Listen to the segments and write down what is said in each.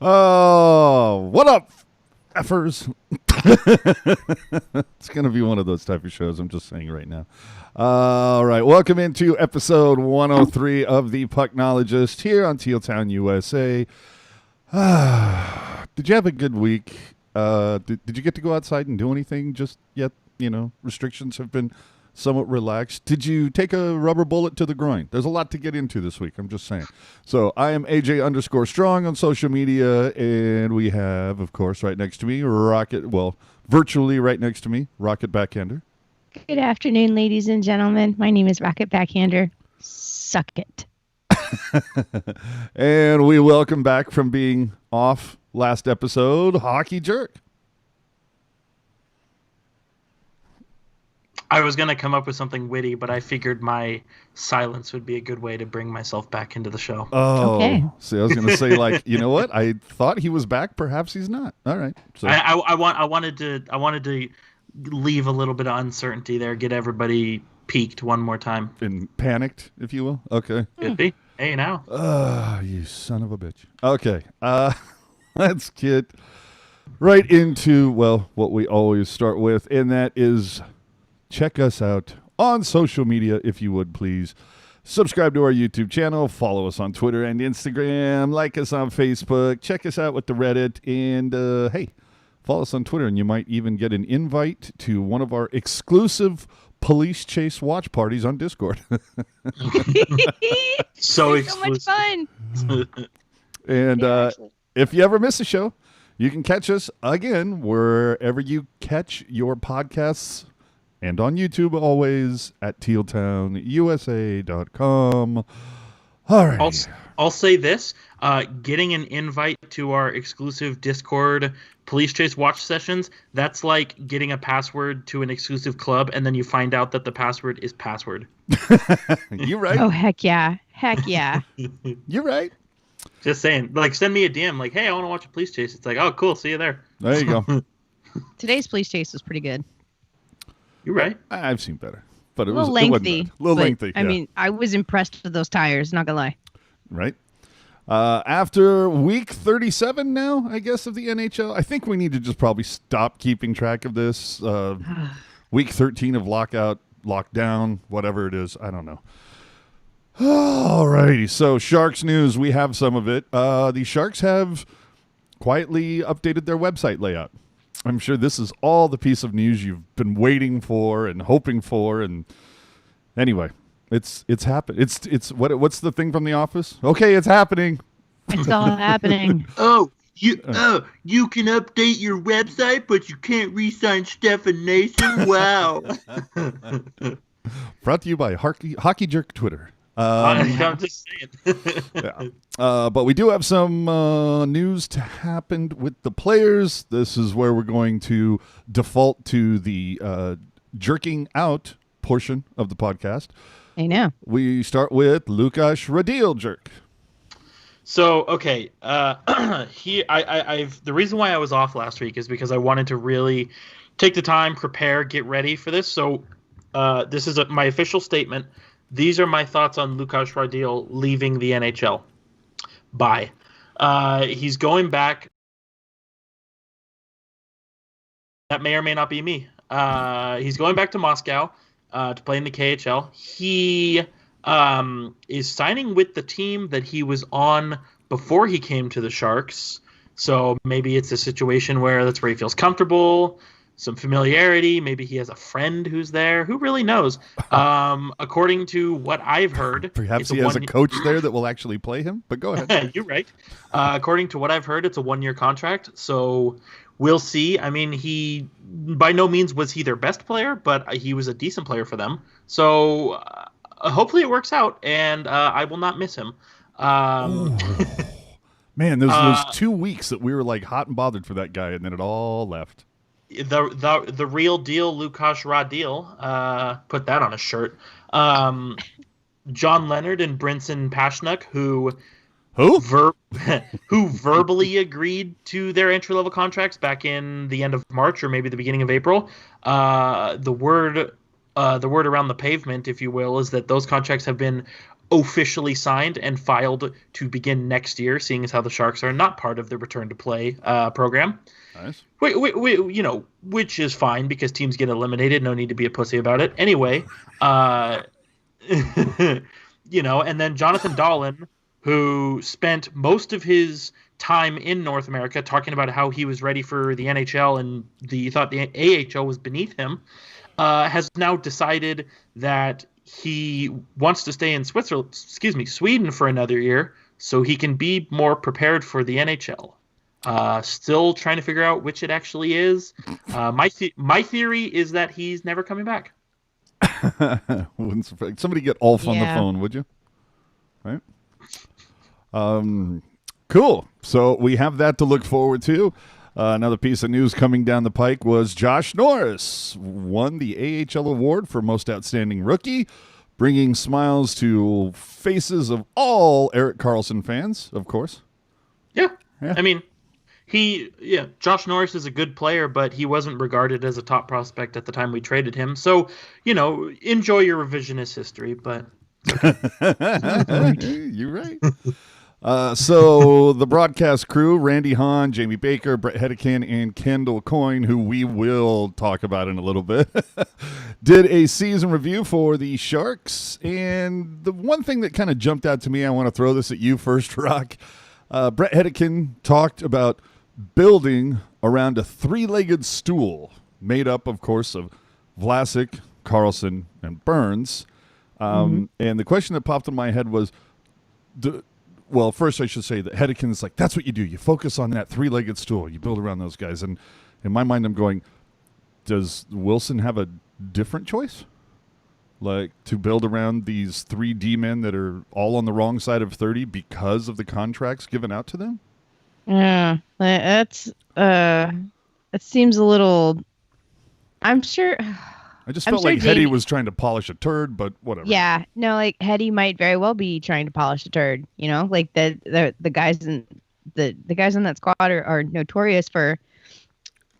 Oh, what up, effers? It's going to be one of those type of shows. I'm just saying right now. All right. Welcome into episode 103 of the Pucknologists here on Teal Town, USA. Did you have a good week? Did you get to go outside and do anything just yet? You know, restrictions have been somewhat relaxed. Did you take a rubber bullet to the groin? There's a lot to get into this week. I'm just saying. So I am AJ_Strong on social media, and we have, of course, right next to me, virtually right next to me, Rocket Backhander. Good afternoon, ladies and gentlemen. My name is Rocket Backhander. Suck it. And we welcome back from being off last episode, Hockey Jerk. I was going to come up with something witty, but I figured my silence would be a good way to bring myself back into the show. Oh, okay. See, I was going to say, like, you know what? I thought he was back. Perhaps he's not. All right. So I wanted to leave a little bit of uncertainty there, get everybody peaked one more time. And panicked, if you will. Okay. Could be. Hey, now. You son of a bitch. Okay. Let's get right into, what we always start with, and that is check us out on social media, if you would, please. Subscribe to our YouTube channel. Follow us on Twitter and Instagram. Like us on Facebook. Check us out with the Reddit. And, hey, follow us on Twitter, and you might even get an invite to one of our exclusive police chase watch parties on Discord. So much fun. And if you ever miss a show, you can catch us again wherever you catch your podcasts, and on YouTube always at tealtownusa.com. All right. I'll say this. Getting an invite to our exclusive Discord police chase watch sessions, that's like getting a password to an exclusive club, and then you find out that the password is password. You're right. Oh, heck yeah. Heck yeah. You're right. Just saying. Like, send me a DM like, hey, I want to watch a police chase. It's like, oh, cool. See you there. There you go. Today's police chase was pretty good. You're right. I've seen better. But it A little was lengthy. A little lengthy. I mean, I was impressed with those tires, not going to lie. Right. After week 37 now, I guess, of the NHL, I think we need to just probably stop keeping track of this. Week 13 of lockout, lockdown, whatever it is. I don't know. All righty. So Sharks news, we have some of it. The Sharks have quietly updated their website layout. I'm sure this is all the piece of news you've been waiting for and hoping for. And anyway, it's happened. It's what's the thing from The Office? Okay, it's happening. It's all happening. You can update your website, but you can't re-sign Stefan Nason? Wow. Brought to you by Hockey Jerk Twitter. I'm just saying. Yeah. But we do have some news to happen with the players. This is where we're going to default to the jerking out portion of the podcast. I know. We start with Lukas Radil jerk. So, okay, the reason why I was off last week is because I wanted to really take the time, prepare, get ready for this. So this is my official statement. These are my thoughts on Lukas Radil leaving the NHL. Bye. He's going back. That may or may not be me. He's going back to Moscow to play in the KHL. He is signing with the team that he was on before he came to the Sharks. So maybe it's a situation where that's where he feels comfortable. Some familiarity. Maybe he has a friend who's there. Who really knows? According to what I've heard, perhaps he has a coach there that will actually play him. But go ahead. You're right. According to what I've heard, it's a 1-year contract. So we'll see. I mean, he by no means was he their best player, but he was a decent player for them. So hopefully it works out, and I will not miss him. Man, those 2 weeks that we were like hot and bothered for that guy, and then it all left. The real deal, Lukas Radil. Put that on a shirt. John Leonard and Brinson Pashnuk, who verbally agreed to their entry level contracts back in the end of March or maybe the beginning of April. The word around the pavement, if you will, is that those contracts have been officially signed and filed to begin next year, seeing as how the Sharks are not part of the return to play program. Nice. Which is fine because teams get eliminated. No need to be a pussy about it. Anyway, and then Jonathan Dahlen, who spent most of his time in North America talking about how he was ready for the NHL and he thought the AHL was beneath him, has now decided that he wants to stay in Sweden for another year so he can be more prepared for the NHL. Still trying to figure out which it actually is. My theory is that he's never coming back. Wouldn't surprise. Somebody get Ulf on the phone, would you? Right. Cool. So we have that to look forward to. Another piece of news coming down the pike was Josh Norris won the AHL award for most outstanding rookie, bringing smiles to faces of all Erik Karlsson fans, of course. Yeah. I mean, Josh Norris is a good player, but he wasn't regarded as a top prospect at the time we traded him. So, enjoy your revisionist history, but you're right. So the broadcast crew, Randy Hahn, Jamie Baker, Brent Hedi and Nhl Coyne, who we will talk about in a little bit, did a season review for the Sharks. And the one thing that kind of jumped out to me, I want to throw this at you first, Rock. Brent Hedi talked about building around a three-legged stool made up, of course, of Vlasic, Karlsson, and Burns. And the question that popped in my head was, well, first I should say that Hedikin's like, that's what you do. You focus on that three-legged stool. You build around those guys. And in my mind, I'm going, does Wilson have a different choice? Like, to build around these 3 D-men that are all on the wrong side of 30 because of the contracts given out to them? Yeah, that seems a little, I'm sure. I just felt like Hedi was trying to polish a turd, but whatever. Yeah, no, like Hedi might very well be trying to polish a turd. Like the guys in the guys on that squad are notorious for.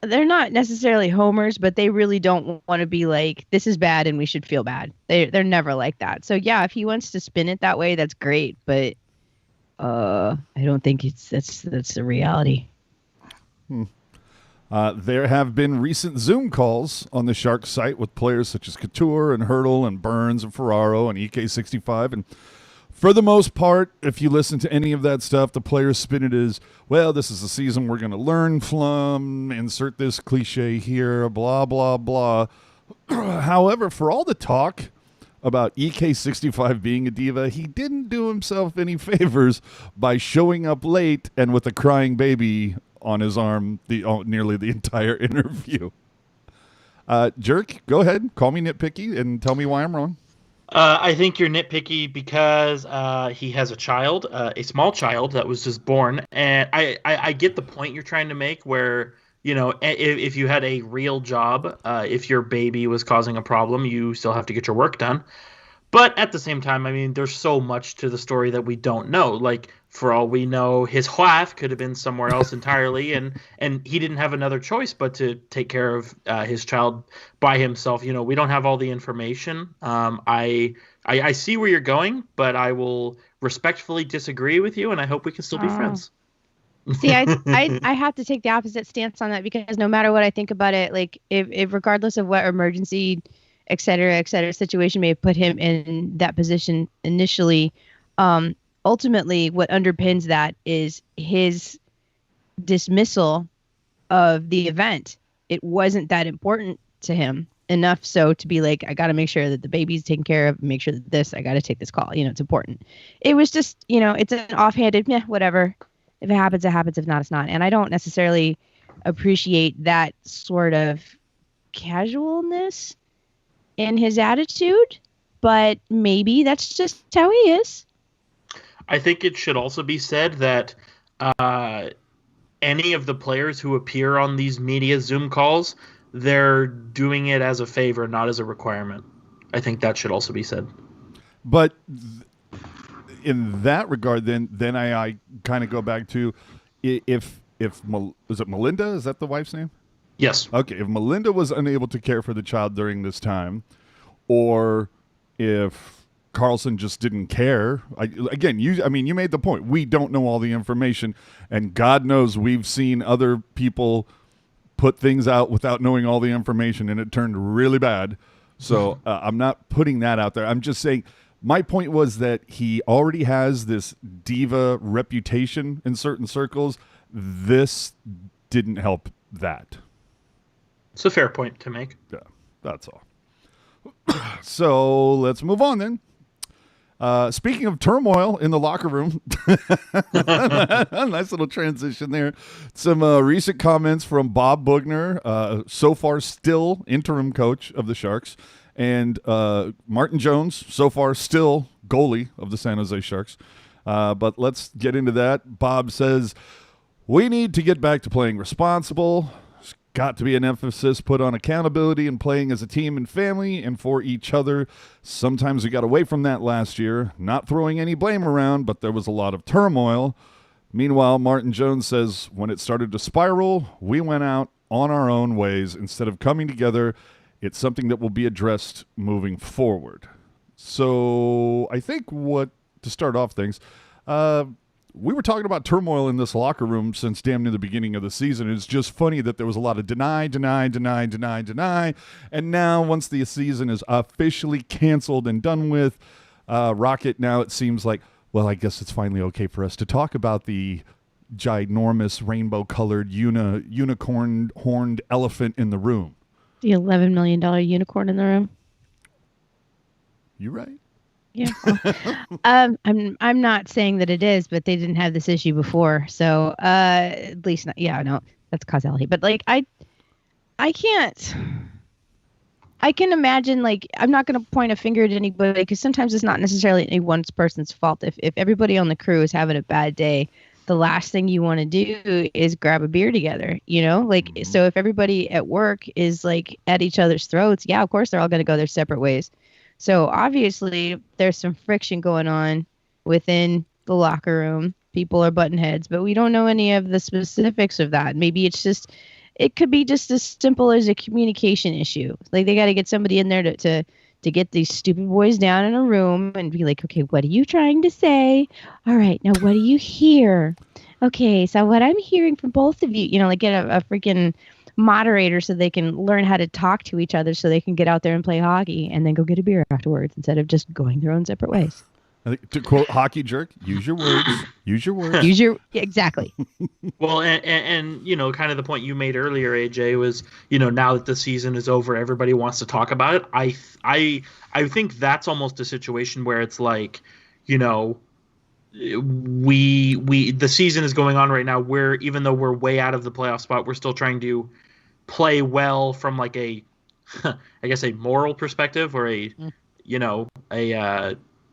They're not necessarily homers, but they really don't want to be like, this is bad and we should feel bad. They're never like that. So yeah, if he wants to spin it that way, that's great. But I don't think that's the reality. There have been recent Zoom calls on the Sharks site with players such as Couture and Hertl and Burns and Ferraro and EK65. And for the most part, if you listen to any of that stuff, the players spin it as, well, this is the season we're going to learn from, insert this cliche here, blah, blah, blah. However, for all the talk about EK65 being a diva, he didn't do himself any favors by showing up late and with a crying baby on his arm nearly the entire interview. Jerk, go ahead. Call me nitpicky and tell me why I'm wrong. I think you're nitpicky because he has a child, a small child that was just born. And I get the point you're trying to make where, if you had a real job, if your baby was causing a problem, you still have to get your work done. But at the same time, I mean, there's so much to the story that we don't know. Like, for all we know, his wife could have been somewhere else entirely, and he didn't have another choice but to take care of his child by himself. We don't have all the information. I see where you're going, but I will respectfully disagree with you, and I hope we can still be friends. See, I have to take the opposite stance on that because no matter what I think about it, like if regardless of what emergency, et cetera, situation may have put him in that position initially, ultimately what underpins that is his dismissal of the event. It wasn't that important to him enough so to be like, I got to make sure that the baby's taken care of, make sure that I got to take this call. It's important. It was just, it's an offhanded, whatever. If it happens, it happens. If not, it's not. And I don't necessarily appreciate that sort of casualness in his attitude, but maybe that's just how he is. I think it should also be said that any of the players who appear on these media Zoom calls, they're doing it as a favor, not as a requirement. I think that should also be said. But in that regard, then I kind of go back to if is it Melinda? Is that the wife's name? Yes. Okay. If Melinda was unable to care for the child during this time, or if Karlsson just didn't care. You made the point. We don't know all the information, and God knows we've seen other people put things out without knowing all the information, and it turned really bad. So I'm not putting that out there. I'm just saying my point was that he already has this diva reputation in certain circles. This didn't help that. It's a fair point to make. Yeah, that's all. So let's move on then. Speaking of turmoil in the locker room, nice little transition there. Some recent comments from Bob Bugner, so far still interim coach of the Sharks, and Martin Jones, so far still goalie of the San Jose Sharks. But let's get into that. Bob says, we need to get back to playing responsible. There's got to be an emphasis put on accountability and playing as a team and family and for each other. Sometimes we got away from that last year, not throwing any blame around, but there was a lot of turmoil. Meanwhile, Martin Jones says when it started to spiral, we went out on our own ways instead of coming together. It's something that will be addressed moving forward. So I think to start off things, we were talking about turmoil in this locker room since damn near the beginning of the season. It's just funny that there was a lot of deny. And now once the season is officially canceled and done with, Rocket, now it seems like, well, I guess it's finally okay for us to talk about the ginormous rainbow-colored unicorn-horned elephant in the room. The $11 million unicorn in the room. You right? Yeah. Well, I'm not saying that it is, but they didn't have this issue before, so at least not. Yeah, no, that's causality. But like, I can't. I can imagine, like, I'm not going to point a finger at anybody because sometimes it's not necessarily any one person's fault. If everybody on the crew is having a bad day, the last thing you want to do is grab a beer together, you know? Like, so if everybody at work is like at each other's throats, yeah, of course they're all going to go their separate ways. So obviously there's some friction going on within the locker room. People are butting heads, but we don't know any of the specifics of that. Maybe it could be just as simple as a communication issue. Like they got to get somebody in there to get these stupid boys down in a room and be like, okay, what are you trying to say? All right, now what do you hear? Okay, so what I'm hearing from both of you, like get a freaking moderator so they can learn how to talk to each other so they can get out there and play hockey and then go get a beer afterwards instead of just going their own separate ways. I think, to quote Hockey Jerk, use your words. Use your words. Yeah, exactly. Well, and kind of the point you made earlier, AJ, was now that the season is over, everybody wants to talk about it. I think that's almost a situation where it's like, the season is going on right now. Where even though we're way out of the playoff spot, we're still trying to play well from like a, I guess a moral perspective or a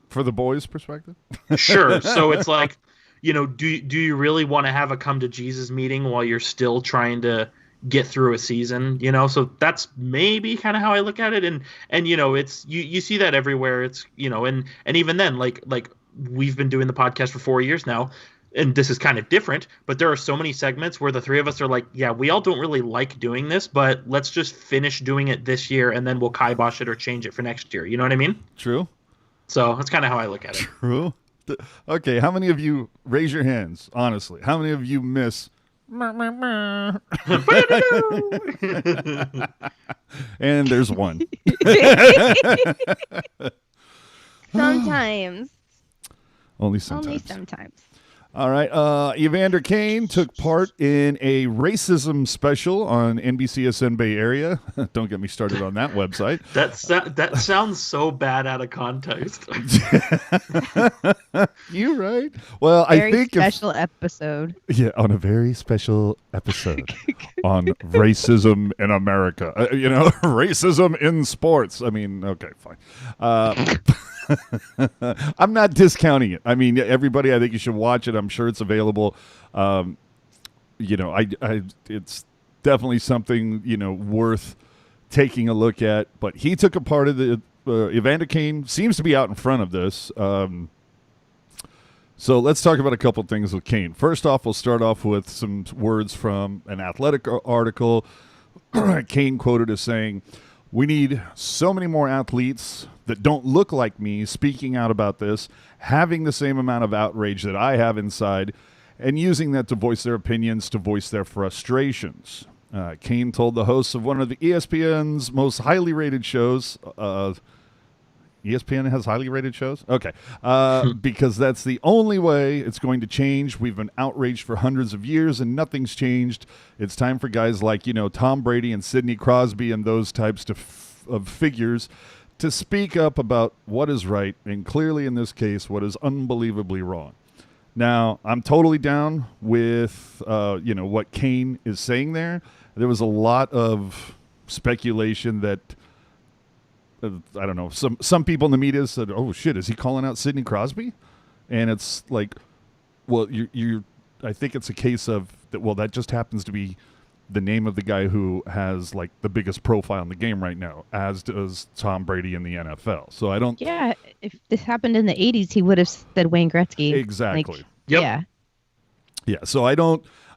for the boys' perspective. Sure. So it's like, do you really want to have a come to Jesus meeting while you're still trying to get through a season? So that's maybe kind of how I look at it. And it's you see that everywhere. It's and even then, like we've been doing the podcast for 4 years now, and this is kind of different, but there are so many segments where the three of us are like, yeah, we all don't really like doing this, but let's just finish doing it this year and then we'll kibosh it or change it for next year. You know what I mean? True. So that's kind of how I look at it. True. Okay, how many of you, raise your hands, honestly, how many of you miss and there's one. Sometimes. Only sometimes. Only sometimes. All right. Evander Kane took part in a racism special on NBCSN Bay Area. Don't get me started on that website. That sounds so bad out of context. You right? Well, Very I think special episode. Yeah, on a very special episode on racism in America. Racism in sports. I mean, okay, fine. I'm not discounting it. I mean, everybody, I think you should watch it. I'm sure it's available. It's definitely something, worth taking a look at. But he took a part of the, Evander Kane seems to be out in front of this. So let's talk about a couple things with Kane. First off, we'll start off with some words from an Athletic article. Kane quoted as saying, "We need so many more athletes that don't look like me speaking out about this, having the same amount of outrage that I have inside, and using that to voice their opinions, to voice their frustrations. Kane told the hosts of one of the ESPN's most highly rated shows, ESPN has highly rated shows? Okay. Because that's the only way it's going to change. We've been outraged for hundreds of years and nothing's changed. It's time for guys like, Tom Brady and Sidney Crosby and those types of figures to speak up about what is right and clearly in this case what is unbelievably wrong. Now, I'm totally down with, what Kane is saying there. There was a lot of speculation that, I don't know, some people in the media said, oh, shit, is he calling out Sidney Crosby? And it's like, well, I think it's a case of, that just happens to be the name of the guy who has, like, the biggest profile in the game right now, as does Tom Brady in the NFL. So I don't... Yeah, if this happened in the 80s, he would have said Wayne Gretzky. Exactly. Like, Yep. Yeah. Yeah, so I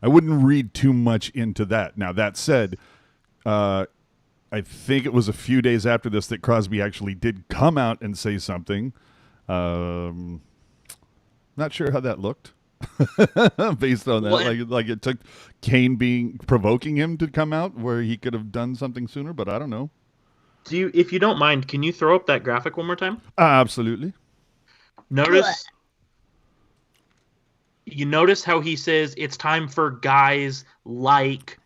wouldn't read too much into that. Now, that said, I think it was a few days after this that Crosby actually did come out and say something. Not sure how that looked based on that. Well, like it took Kane provoking him to come out where he could have done something sooner, but I don't know. If you don't mind, can you throw up that graphic one more time? Absolutely. You notice how he says it's time for guys like,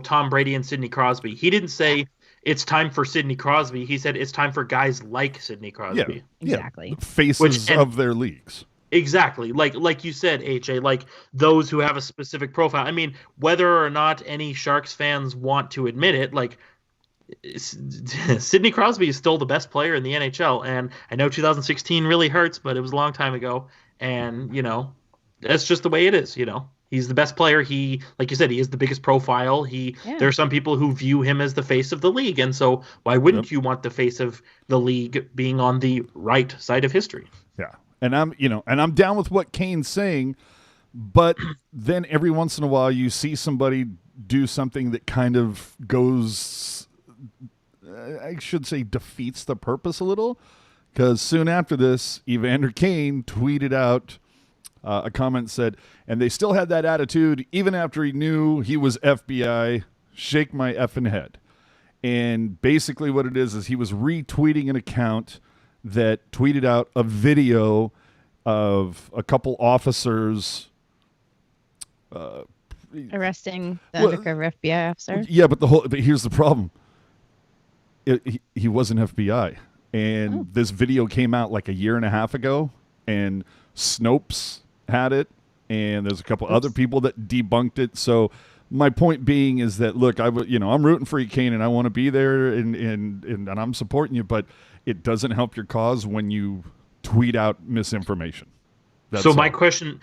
Tom Brady and Sidney Crosby. He didn't say it's time for Sidney Crosby. He said it's time for guys like Sidney Crosby. Yeah, Exactly. Faces of their leagues. Exactly. Like you said, AJ, like those who have a specific profile. I mean, whether or not any Sharks fans want to admit it, like Sidney Crosby is still the best player in the NHL. And I know 2016 really hurts, but it was a long time ago. And, that's just the way it is, He's the best player. He, like you said, he is the biggest profile. There are some people who view him as the face of the league. And so why wouldn't you want the face of the league being on the right side of history? Yeah. And I'm down with what Kane's saying, but then every once in a while you see somebody do something that kind of goes, I should say, defeats the purpose a little. Because soon after this, Evander Kane tweeted out a comment said, and they still had that attitude even after he knew he was FBI, shake my effing head. And basically what it is he was retweeting an account that tweeted out a video of a couple officers arresting the undercover FBI officer. Yeah, but here's the problem. He wasn't FBI. And this video came out like a year and a half ago, and Snopes had it, and there's a couple other people that debunked it. So my point being is that, look, I'm rooting for you, Kane, and I want to be there, and I'm supporting you, but it doesn't help your cause when you tweet out misinformation. So my question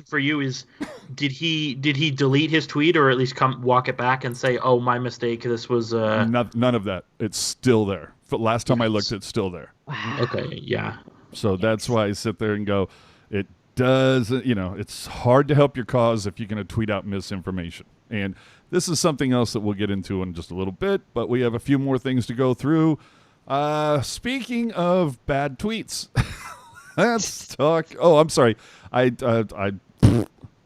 for you is, did he delete his tweet, or at least come walk it back and say, "Oh, my mistake. This was." None of that. It's still there. Last time I looked, it's still there. Wow. Okay. Yeah. So that's why I sit there and go, it doesn't. It's hard to help your cause if you're going to tweet out misinformation. And this is something else that we'll get into in just a little bit. But we have a few more things to go through. Speaking of bad tweets. Let's talk. Oh, I'm sorry.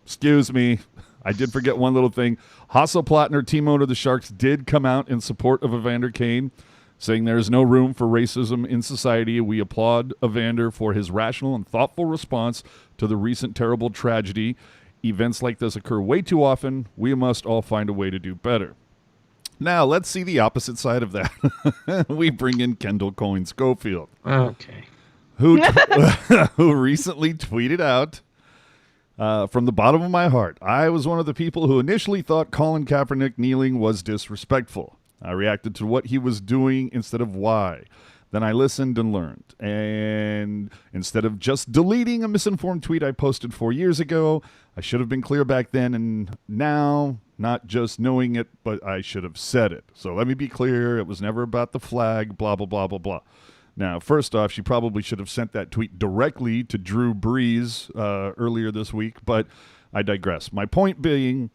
Excuse me. I did forget one little thing. Hasselplattner, team owner of the Sharks, did come out in support of Evander Kane, saying there is no room for racism in society. We applaud Evander for his rational and thoughtful response to the recent terrible tragedy. Events like this occur way too often. We must all find a way to do better. Now, let's see the opposite side of that. We bring in Kendall Coyne Schofield. Okay. Who recently tweeted out, from the bottom of my heart, I was one of the people who initially thought Colin Kaepernick kneeling was disrespectful. I reacted to what he was doing instead of why. Then I listened and learned. And instead of just deleting a misinformed tweet I posted 4 years ago, I should have been clear back then and now, not just knowing it, but I should have said it. So let me be clear. It was never about the flag, blah, blah, blah, blah, blah. Now, first off, she probably should have sent that tweet directly to Drew Brees earlier this week, but I digress. My point being,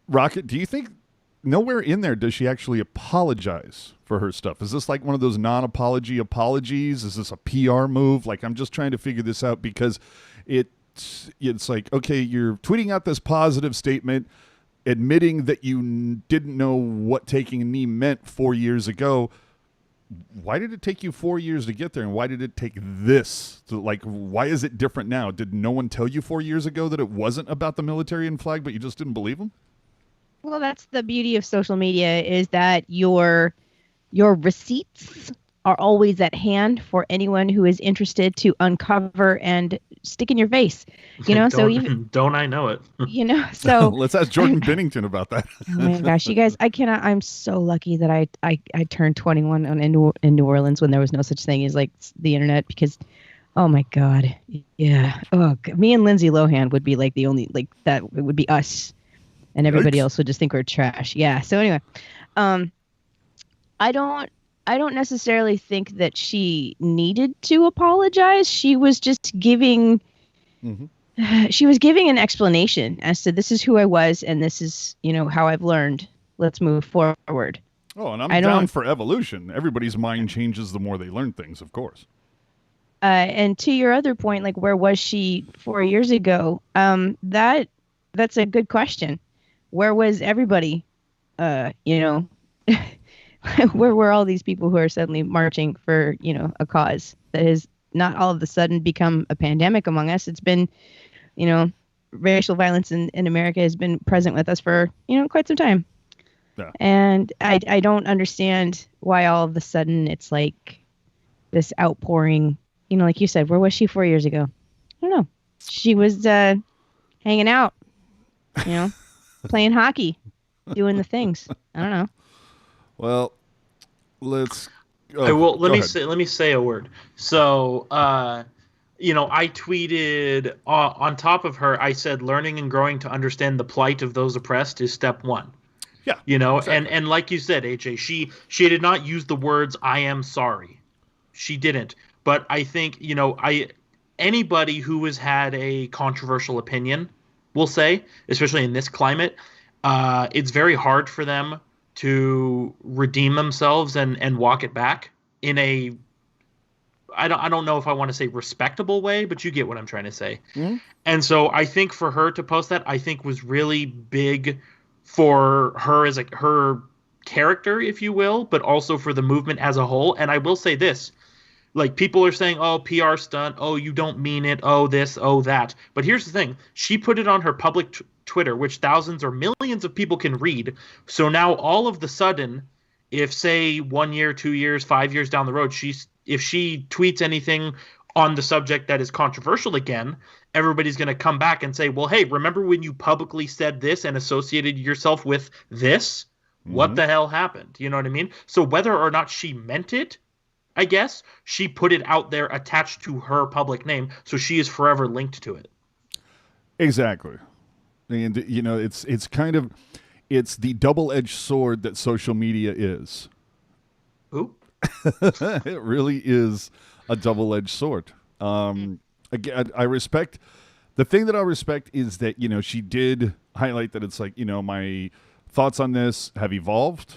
Rocket, do you think nowhere in there does she actually apologize for her stuff. Is this like one of those non-apology apologies? Is this a PR move? Like, I'm just trying to figure this out because it's like, okay, you're tweeting out this positive statement admitting that you didn't know what taking a knee meant 4 years ago. Why did it take you 4 years to get there? And why did it take this? Why is it different now? Did no one tell you 4 years ago that it wasn't about the military and flag, but you just didn't believe them? Well, that's the beauty of social media, is that your receipts are always at hand for anyone who is interested to uncover and stick in your face. So even don't I know it? So let's ask Jordan Bennington about that. Oh my gosh, you guys, I cannot. I'm so lucky that I turned 21 in New Orleans when there was no such thing as like the internet, because oh my God, yeah. Oh, me and Lindsay Lohan would be like the only, like, that it would be us. And everybody else would just think we're trash. Yeah. So anyway, I don't necessarily think that she needed to apologize. She was just giving, she was giving an explanation as to, this is who I was and this is, how I've learned. Let's move forward. Oh, and I'm down for evolution. Everybody's mind changes the more they learn things, of course. And to your other point, like, where was she 4 years ago? That's a good question. Where was everybody? Where were all these people who are suddenly marching for, a cause that has not all of a sudden become a pandemic among us? It's been, racial violence in America has been present with us for, quite some time. Yeah. And I don't understand why all of a sudden it's like this outpouring, like you said, where was she 4 years ago? I don't know. She was hanging out, playing hockey, doing the things. I don't know. Well, let's. Let me say a word. So, I tweeted on top of her. I said, learning and growing to understand the plight of those oppressed is step one. Yeah. Exactly. and like you said, AJ, she did not use the words "I am sorry." She didn't. But I think anybody who has had a controversial opinion will say, especially in this climate, it's very hard for them to redeem themselves and walk it back in a, I don't know if I want to say respectable way, but you get what I'm trying to say. Mm-hmm. And so I think for her to post that, I think was really big for her as her character, if you will, but also for the movement as a whole. And I will say this, like, people are saying, oh, PR stunt, oh, you don't mean it, oh, this, oh, that. But here's the thing. She put it on her public Twitter, which thousands or millions of people can read. So now all of the sudden, if, say, 1 year, 2 years, 5 years down the road, if she tweets anything on the subject that is controversial again, everybody's going to come back and say, well, hey, remember when you publicly said this and associated yourself with this? Mm-hmm. What the hell happened? You know what I mean? So whether or not she meant it, I guess, she put it out there attached to her public name, so she is forever linked to it. Exactly. And, it's the double-edged sword that social media is. Ooh. It really is a double-edged sword. Again, I respect, the thing that I respect is that, she did highlight that it's like, my thoughts on this have evolved,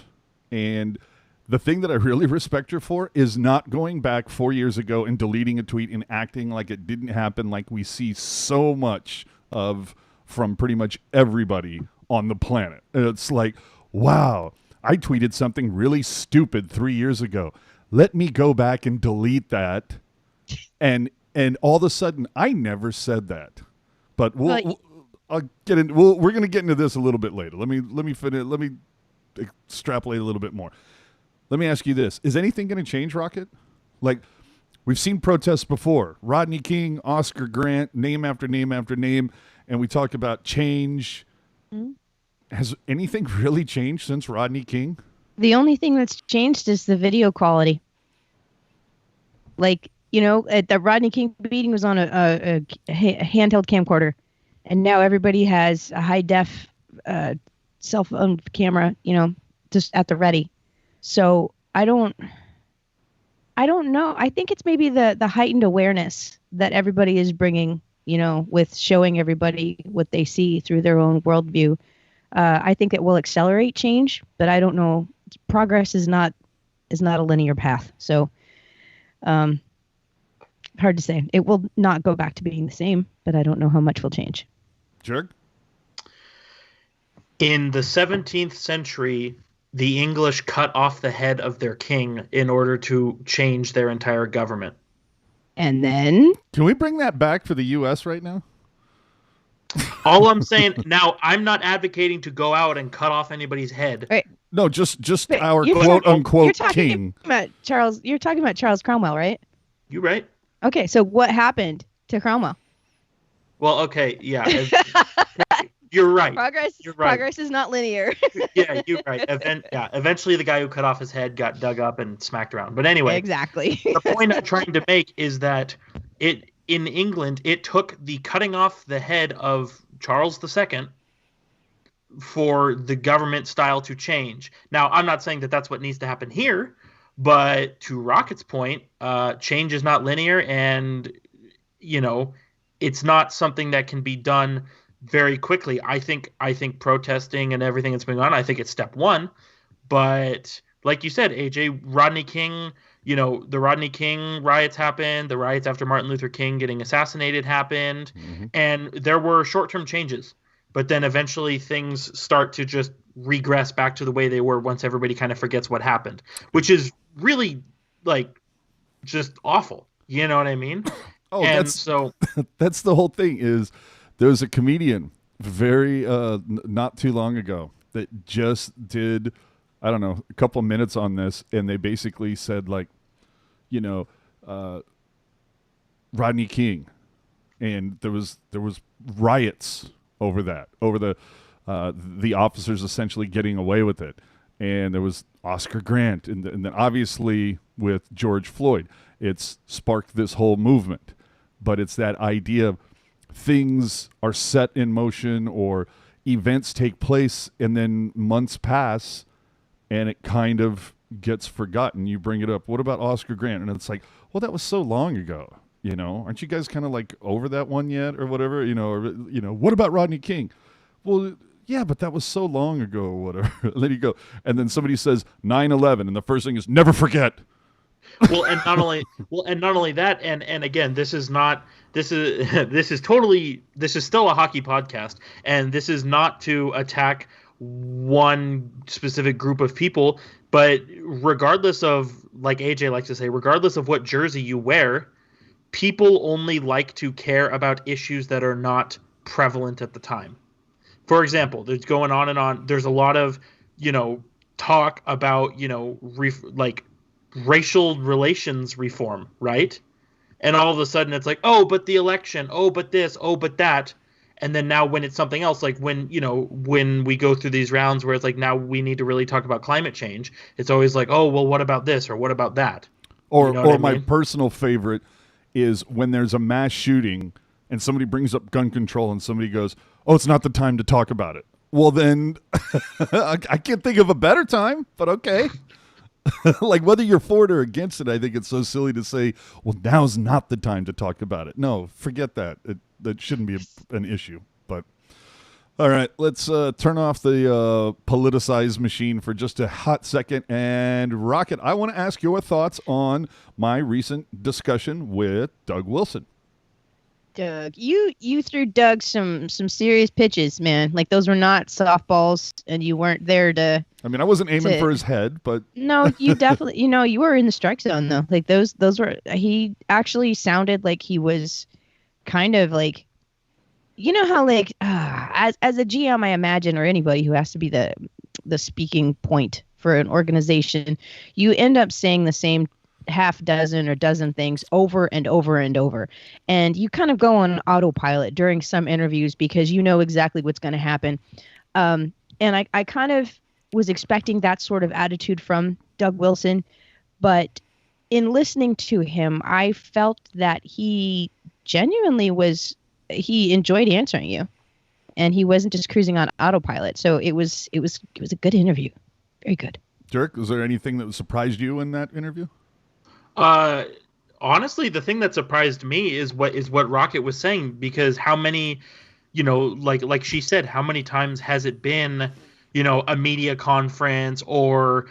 and the thing that I really respect her for is not going back 4 years ago and deleting a tweet and acting like it didn't happen, like we see so much of from pretty much everybody on the planet. And it's like, wow, I tweeted something really stupid 3 years ago. Let me go back and delete that. And all of a sudden, I never said that. But I'll get in. We're going to get into this a little bit later. Let me finish. Let me extrapolate a little bit more. Let me ask you this. Is anything going to change, Rocket? Like, we've seen protests before. Rodney King, Oscar Grant, name after name after name. And we talk about change. Mm-hmm. Has anything really changed since Rodney King? The only thing that's changed is the video quality. Like, the Rodney King beating was on a handheld camcorder. And now everybody has a high-def cell phone camera, just at the ready. So I don't know. I think it's maybe the heightened awareness that everybody is bringing, with showing everybody what they see through their own worldview. I think it will accelerate change, but I don't know. Progress is not a linear path. So hard to say. It will not go back to being the same, but I don't know how much will change. Jerk? In the 17th century, the English cut off the head of their king in order to change their entire government. And then? Can we bring that back for the U.S. right now? All I'm saying now, I'm not advocating to go out and cut off anybody's head. Right. No, just But our you're quote talking- unquote you're talking king. about Charles. You're talking about Charles Cromwell, right? You right? Okay, so what happened to Cromwell? Well, okay, yeah. You're right. You're right. Progress is not linear. Yeah, you're right. Eventually the guy who cut off his head got dug up and smacked around. But anyway, Exactly. the point I'm trying to make is that in England, it took the cutting off the head of Charles II for the government style to change. Now, I'm not saying that that's what needs to happen here, but to Rocket's point, change is not linear, and it's not something that can be done very quickly. I think protesting and everything that's going on, I think it's step one. But like you said, AJ, Rodney King, the Rodney King riots happened. The riots after Martin Luther King getting assassinated happened. Mm-hmm. And there were short-term changes. But then eventually things start to just regress back to the way they were once everybody kind of forgets what happened, which is really, just awful. You know what I mean? Oh, that's the whole thing is there was a comedian very not too long ago that just did, I don't know, a couple minutes on this, and they basically said Rodney King, and there was riots over the officers essentially getting away with it, and there was Oscar Grant, and then obviously with George Floyd, it's sparked this whole movement, but it's that idea of things are set in motion or events take place and then months pass and it kind of gets forgotten. You bring it up. What about Oscar Grant? And it's like, well, that was so long ago. Aren't you guys kind of over that one yet or whatever? What about Rodney King? Well, yeah, but that was so long ago or whatever. And then you go, and then somebody says 9/11, and the first thing is never forget. And not only that, and again, this is still a hockey podcast, and this is not to attack one specific group of people, but regardless of, like AJ likes to say, regardless of what jersey you wear, people only like to care about issues that are not prevalent at the time. For example, there's going on and on. There's a lot of, talk about, racial relations reform, right? And all of a sudden it's like, oh, but the election, oh, but this, oh, but that. And then now when it's something else, like when we go through these rounds where it's like, now we need to really talk about climate change, it's always like, oh, well, what about this or what about that? Or my personal favorite is when there's a mass shooting and somebody brings up gun control and somebody goes, oh, it's not the time to talk about it. Well, then I can't think of a better time, but okay. Whether you're for it or against it, I think it's so silly to say, well, now's not the time to talk about it. No, forget that. That shouldn't be an issue. But all right, let's turn off the politicized machine for just a hot second. And Rocket, I want to ask your thoughts on my recent discussion with Doug Wilson. Doug, you threw Doug some serious pitches, man. Those were not softballs, and you weren't there to. I mean, I wasn't aiming for his head, but no, you definitely, you were in the strike zone though. Those were. He actually sounded like he was kind of how as a GM, I imagine, or anybody who has to be the speaking point for an organization, you end up saying the same half dozen or dozen things over and over and over, and you kind of go on autopilot during some interviews because you know exactly what's going to happen. And I kind of was expecting that sort of attitude from Doug Wilson, but in listening to him, I felt that he genuinely he enjoyed answering you, and he wasn't just cruising on autopilot. So it was a good interview, very good. Dirk, was there anything that surprised you in that interview? Honestly, the thing that surprised me is what Rocket was saying, because how many like she said, how many times has it been, a media conference, or,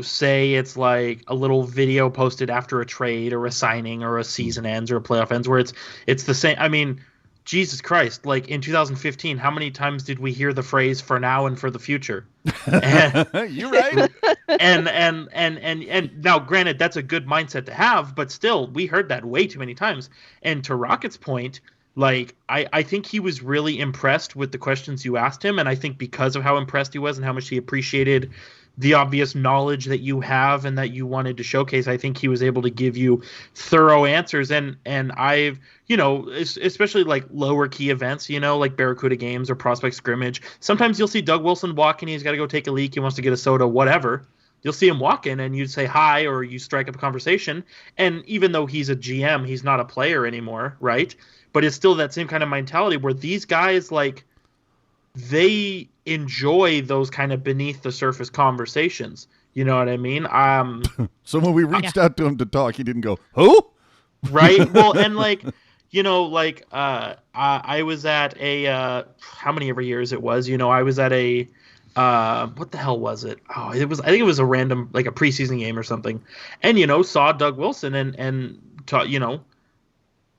say it's like a little video posted after a trade or a signing or a season ends or a playoff ends, where it's the same. I mean, Jesus Christ, like in 2015, how many times did we hear the phrase "for now and for the future"? You're right. And now, granted, that's a good mindset to have, but still, we heard that way too many times. And to Rocket's point, like I think he was really impressed with the questions you asked him, and I think because of how impressed he was and how much he appreciated the obvious knowledge that you have and that you wanted to showcase, I think he was able to give you thorough answers. And I've, especially like lower key events, like Barracuda games or prospect scrimmage, sometimes you'll see Doug Wilson walk in, he's got to go take a leak, he wants to get a soda, whatever. You'll see him walk in and you say hi, or you strike up a conversation. And even though he's a GM, he's not a player anymore, right? But it's still that same kind of mentality where these guys, like, they enjoy those kind of beneath the surface conversations. You know what I mean? So when we reached out to him to talk, he didn't go, who? Right. Well, and like, I was at a, how many ever years it was, I was at a, what the hell was it? Oh, I think it was a random, like a preseason game or something. And, saw Doug Wilson and taught,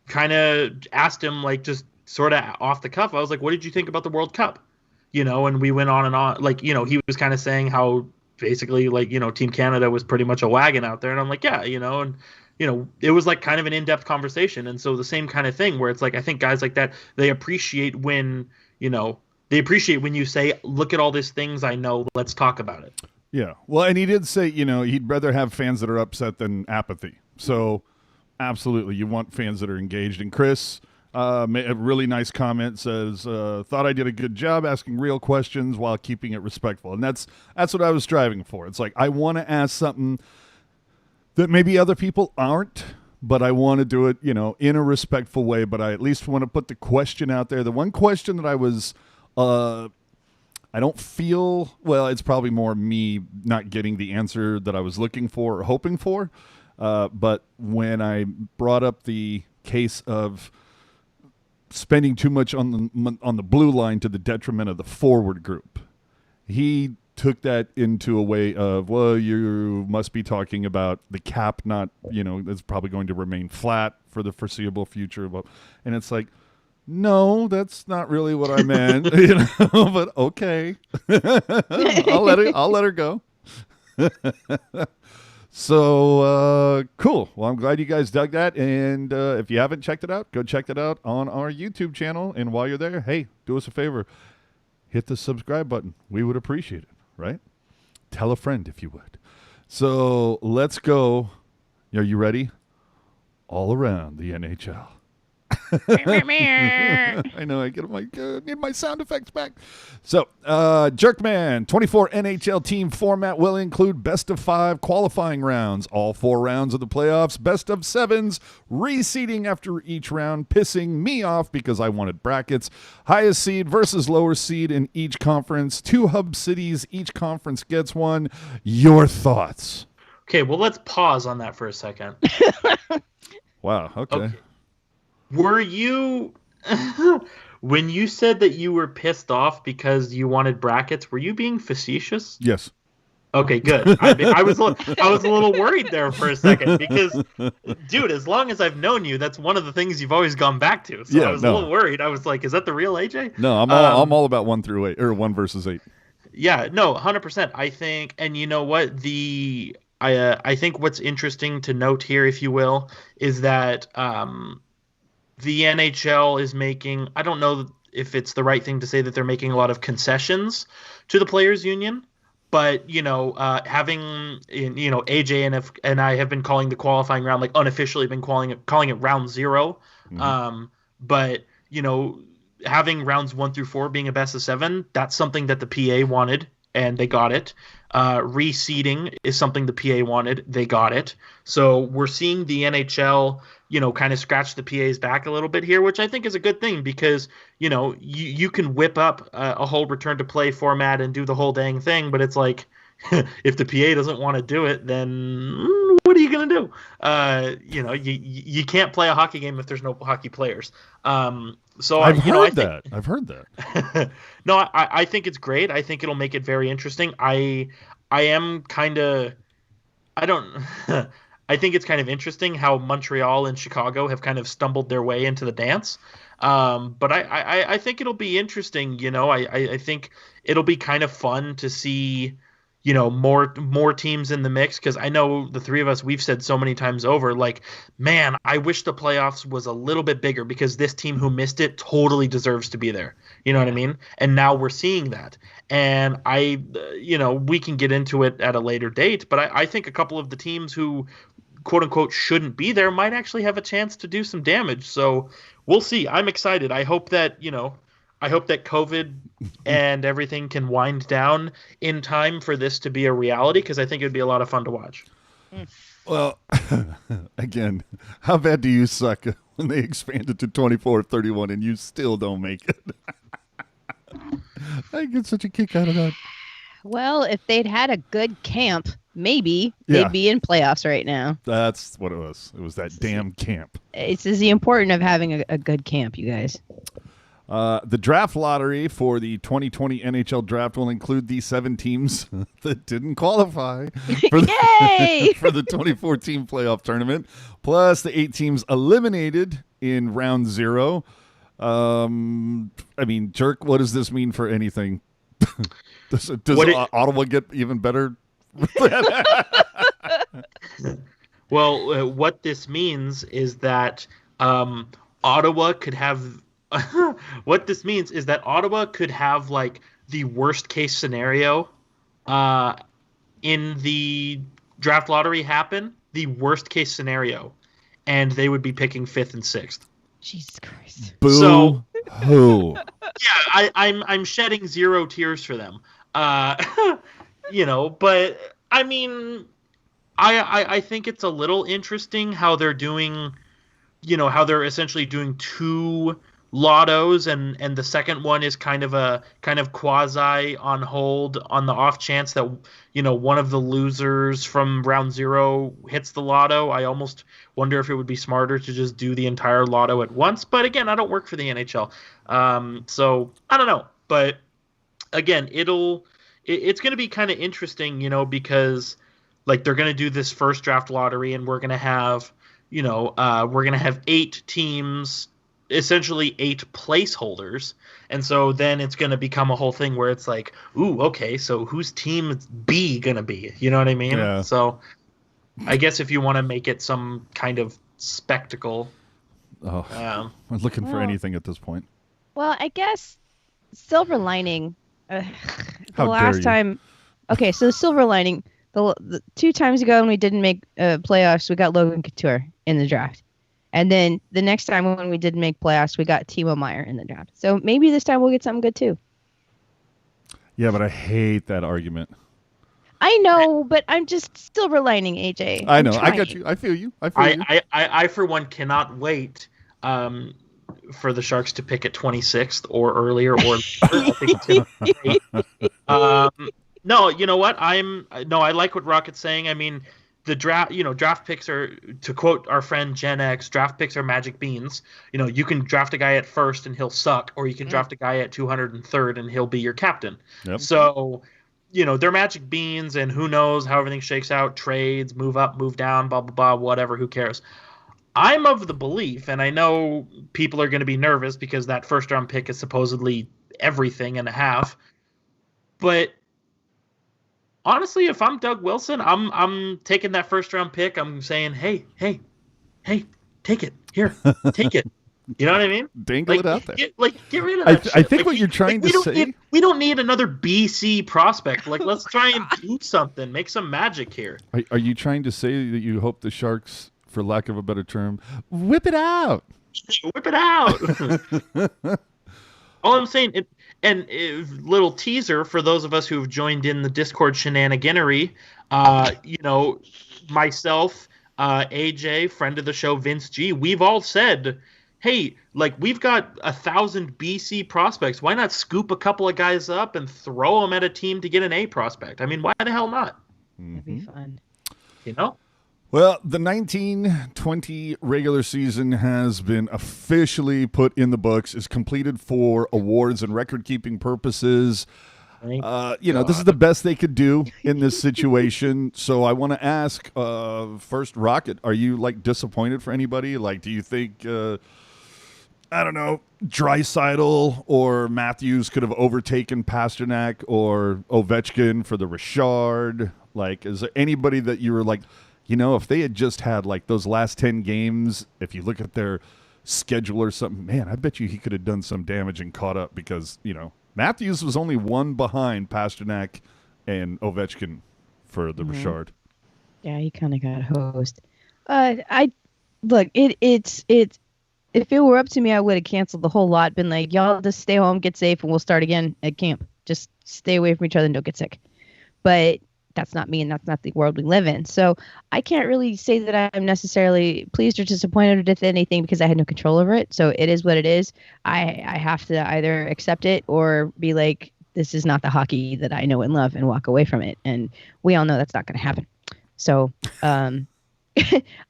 kind of asked him, like, just sort of off the cuff. I was like, what did you think about the World Cup? And we went on and on. Like, he was kind of saying how basically, like, Team Canada was pretty much a wagon out there. And I'm like, yeah, and, it was like kind of an in-depth conversation. And so the same kind of thing where it's like, I think guys like that, they appreciate when, you say, look at all these things I know, let's talk about it. Yeah. Well, and he did say, he'd rather have fans that are upset than apathy. So absolutely, you want fans that are engaged. And Chris made a really nice comment, says, thought I did a good job asking real questions while keeping it respectful. And that's what I was striving for. It's like, I want to ask something that maybe other people aren't, but I want to do it, in a respectful way. But I at least want to put the question out there. The one question that I was, I don't feel, well, it's probably more me not getting the answer that I was looking for or hoping for. But when I brought up the case of spending too much on the blue line to the detriment of the forward group, he took that into a way of, well, you must be talking about the cap not, that's probably going to remain flat for the foreseeable future. And it's like, no, that's not really what I meant, but okay. I'll let her go. So, cool. Well, I'm glad you guys dug that. And if you haven't checked it out, go check it out on our YouTube channel. And while you're there, hey, do us a favor. Hit the subscribe button. We would appreciate it, right? Tell a friend if you would. So let's go. Are you ready? All around the NHL. I know, I need my sound effects back. So, Jerkman, 24 NHL team format will include best of 5 qualifying rounds, all 4 rounds of the playoffs, best of 7s, reseeding after each round, pissing me off because I wanted brackets, highest seed versus lower seed in each conference, 2 hub cities, each conference gets one. Your thoughts? Okay, well, let's pause on that for a second. Wow, okay. Were you, when you said that you were pissed off because you wanted brackets, were you being facetious? Yes. Okay, good. I was a little worried there for a second because, dude, as long as I've known you, that's one of the things you've always gone back to. So yeah, I was a little worried. I was like, is that the real AJ? No, I'm all about 1 through 8 or 1 versus 8. Yeah, no, 100%. I think, and you know what, I think what's interesting to note here, if you will, is that the NHL is making, I don't know if it's the right thing to say that they're making a lot of concessions to the players union, but, having, AJ and I have been calling the qualifying round, like unofficially been calling it round 0. Mm-hmm. But, having rounds 1 through 4 being a best of 7, that's something that the PA wanted and they got it. Reseeding is something the PA wanted. They got it. So we're seeing the NHL, kind of scratch the PA's back a little bit here, which I think is a good thing because, you can whip up a whole return to play format and do the whole dang thing. But it's like, if the PA doesn't want to do it, then what are you gonna do? You can't play a hockey game if there's no hockey players. So I've heard that. No, I think it's great. I think it'll make it very interesting. I am kind of, I don't. I think it's kind of interesting how Montreal and Chicago have kind of stumbled their way into the dance. But I think it'll be interesting. I think it'll be kind of fun to see, more teams in the mix, because I know the three of us, we've said so many times over, like, man, I wish the playoffs was a little bit bigger, because this team who missed it totally deserves to be there. You know what I mean? And now we're seeing that. And we can get into it at a later date, but I think a couple of the teams who quote unquote shouldn't be there might actually have a chance to do some damage. So we'll see. I'm excited. I hope that COVID and everything can wind down in time for this to be a reality, because I think it'd be a lot of fun to watch. Well, again, how bad do you suck when they expanded to 24-31 and you still don't make it? I get such a kick out of that. Well, if they'd had a good camp, maybe they'd be in playoffs right now. That's what it was. It was that damn camp. It's the importance of having a good camp, you guys. The draft lottery for the 2020 NHL draft will include the 7 teams that didn't qualify for Yay! for the 2014 playoff tournament, plus the 8 teams eliminated in round 0. I me't Jerk, what does this mean for anything? Does Ottawa get even better? Well, what this means is that Ottawa could have what this means is that Ottawa could have like the worst case scenario in the draft lottery happen, the worst case scenario, and they would be picking 5th and 6th. Jesus Christ. Boo. So, hoo. Yeah, I'm shedding 0 tears for them. But I mean, I think it's a little interesting how they're doing, how they're essentially doing 2 lottos, and the second one is kind of quasi on hold on the off chance that one of the losers from round 0 hits the lotto. I almost wonder if it would be smarter to just do the entire lotto at once, but again, I don't work for the NHL, so I don't know. But again, it's going to be kind of interesting, because like they're going to do this first draft lottery, and we're going to have 8 teams, essentially 8 placeholders. And so then it's going to become a whole thing where it's like, ooh, okay, so who's team B going to be? You know what I mean? Yeah. So I guess if you want to make it some kind of spectacle. I'm looking for anything at this point. Well, I guess silver lining. The How last dare you. time. Okay, so the silver lining. The 2 times ago when we didn't make playoffs, we got Logan Couture in the draft. And then the next time when we didn't make playoffs, we got Timo Meier in the draft. So maybe this time we'll get something good too. Yeah, but I hate that argument. I know, but I'm just silver lining, AJ. I know. I got you. I feel you. I for one cannot wait for the Sharks to pick at 26th or earlier, or I think it's no, you know what? I like what Rocket's saying. I mean, the draft picks are, to quote our friend Gen X, draft picks are magic beans. You can draft a guy at 1st and he'll suck, or you can draft a guy at 203rd and he'll be your captain. Yep. So, they're magic beans, and who knows how everything shakes out, trades, move up, move down, blah, blah, blah, whatever, who cares? I'm of the belief, and I know people are going to be nervous because that first-round pick is supposedly everything and a half, but honestly, if I'm Doug Wilson, I'm taking that first-round pick. I'm saying, hey, take it. Here, take it. You know what I mean? Dangle it out there. Get rid of that shit. I think what you're trying to say... we don't need another BC prospect. Let's try and do something. Make some magic here. Are you trying to say that you hope the Sharks, for lack of a better term, whip it out? Whip it out. All I'm saying... little teaser for those of us who have joined in the Discord shenaniganery, myself, AJ, friend of the show, Vince G, we've all said, hey, we've got 1,000 BC prospects. Why not scoop a couple of guys up and throw them at a team to get an A prospect? I mean, why the hell not? That'd be fun. Well, the 1920 regular season has been officially put in the books, is completed for awards and record-keeping purposes. This is the best they could do in this situation. So I want to ask, first, Rocket, are you, disappointed for anybody? Do you think, Draisaitl or Matthews could have overtaken Pasternak or Ovechkin for the Richard? Is there anybody that you were if they had just had those last 10 games, if you look at their schedule or something, man, I bet you he could have done some damage and caught up because, Matthews was only one behind Pasternak and Ovechkin for the Richard. Yeah, he kind of got hosed. It's if it were up to me, I would have canceled the whole lot, been like, y'all just stay home, get safe, and we'll start again at camp. Just stay away from each other and don't get sick. But that's not me, and that's not the world we live in. So I can't really say that I'm necessarily pleased or disappointed with anything because I had no control over it. So it is what it is. I have to either accept it or be like, this is not the hockey that I know and love, and walk away from it. And we all know that's not going to happen. So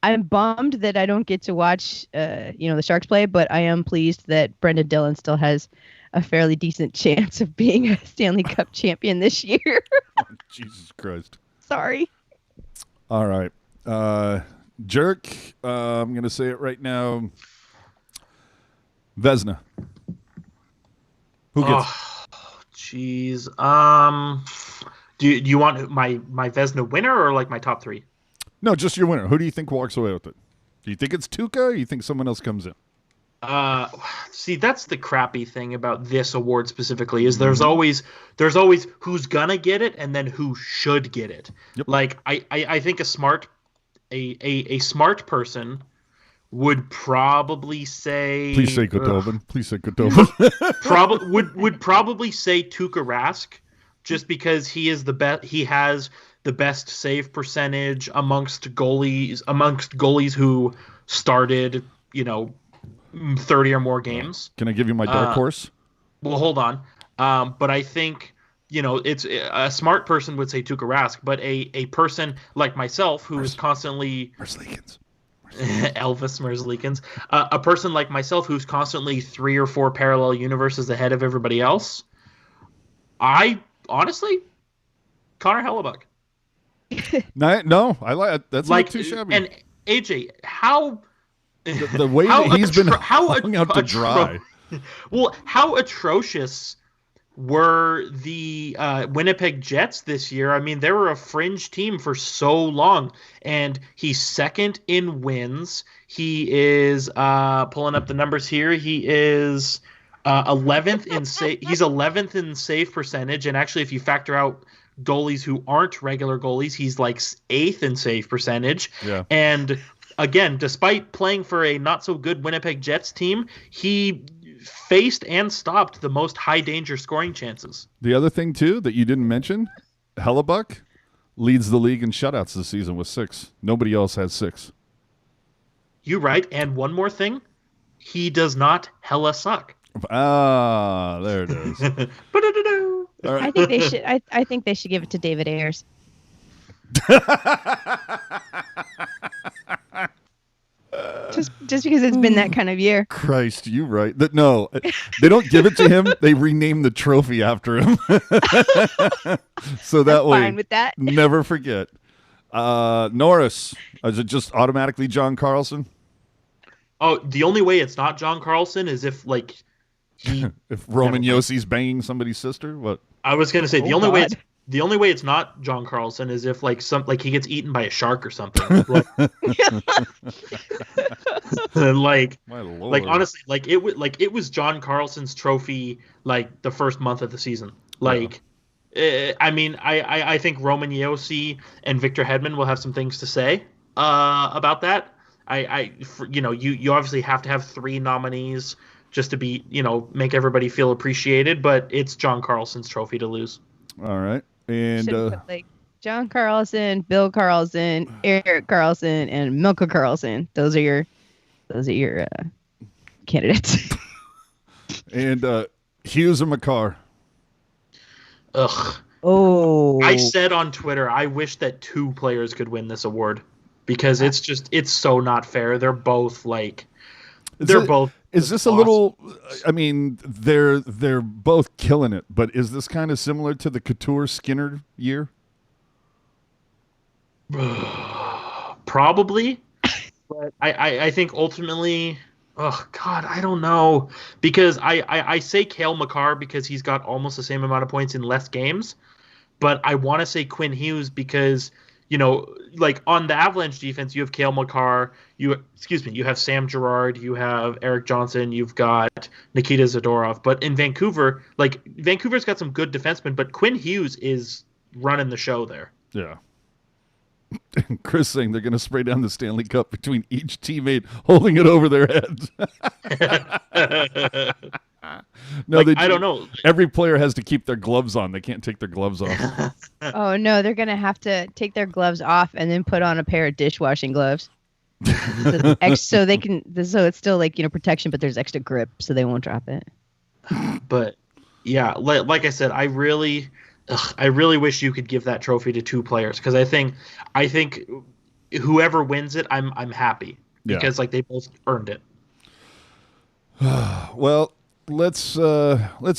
I'm bummed that I don't get to watch, the Sharks play, but I am pleased that Brendan Dillon still has a fairly decent chance of being a Stanley Cup champion this year. Oh, Jesus Christ. Sorry. All right. Jerk, I'm going to say it right now. Vezina. Who gets jeez. Do you want my Vezina winner or my top three? No, just your winner. Who do you think walks away with it? Do you think it's Tuukka or do you think someone else comes in? See, that's the crappy thing about this award specifically is there's always who's gonna get it and then who should get it. Yep. I think a smart person would probably say. Please say Gotovin. Please say Gotovin. would probably say Tuukka Rask, just because he is the best. He has the best save percentage amongst goalies who started 30 or more games. Can I give you my dark horse? Well, hold on. But I think, it's a smart person would say Tuukka Rask, but a person like myself who is constantly Merzlikins. Elvis Merzlikins, a person like myself who's constantly 3 or 4 parallel universes ahead of everybody else. I honestly, Connor Hellebuck. No, I like that's not too shabby. And AJ, how. The way that he's been hung out to dry. Well, how atrocious were the Winnipeg Jets this year? I mean, they were a fringe team for so long, and he's second in wins. He is pulling up the numbers here. He is 11th in save. He's 11th in save percentage, and actually, if you factor out goalies who aren't regular goalies, he's 8th in save percentage. Yeah, and again, despite playing for a not-so-good Winnipeg Jets team, he faced and stopped the most high-danger scoring chances. The other thing, too, that you didn't mention, Hellebuck leads the league in shutouts this season with 6. Nobody else has 6. You're right. And one more thing, he does not hella suck. Ah, there it is. All right. I think they should give it to David Ayers. Just because it's been that kind of year. Christ, you right. No, they don't give it to him. They rename the trophy after him. So that way, fine with that. Never forget. Norris, is it just automatically John Karlsson? Oh, the only way it's not John Karlsson is if if Roman Yossi's banging somebody's sister. What? I was gonna say the only way it's not John Karlsson is if he gets eaten by a shark or something. My Lord. Honestly, it was John Karlsson's trophy the first month of the season. I think Roman Yossi and Victor Hedman will have some things to say about that. You obviously have to have 3 nominees just to be, make everybody feel appreciated, but it's John Karlsson's trophy to lose. All right. And put, John Karlsson, Bill Karlsson, Erik Karlsson, and Milka Karlsson. Those are your candidates. And Hughes and McCarr. Ugh. Oh. I said on Twitter, I wish that 2 players could win this award because it's so not fair. They're both like Is this a little? I mean, they're both killing it, but is this kind of similar to the Couture Skinner year? Probably, but I think ultimately, oh God, I don't know, because I say Cale Makar because he's got almost the same amount of points in less games, but I want to say Quinn Hughes because, you know, like on the Avalanche defense, you have Cale Makar, you have Sam Girard, you have Erik Johnson, you've got Nikita Zadorov, but in Vancouver, like Vancouver's got some good defensemen, but Quinn Hughes is running the show there. Yeah. Chris saying they're going to spray down the Stanley Cup between each teammate holding it over their heads. No, like, I don't know. Every player has to keep their gloves on. They can't take their gloves off. Oh, no, they're going to have to take their gloves off and then put on a pair of dishwashing gloves. So it's still like, you know, protection, but there's extra grip so they won't drop it. But yeah, like I said, I really wish you could give that trophy to two players, because I think whoever wins it, I'm happy because like they both earned it. Well, let's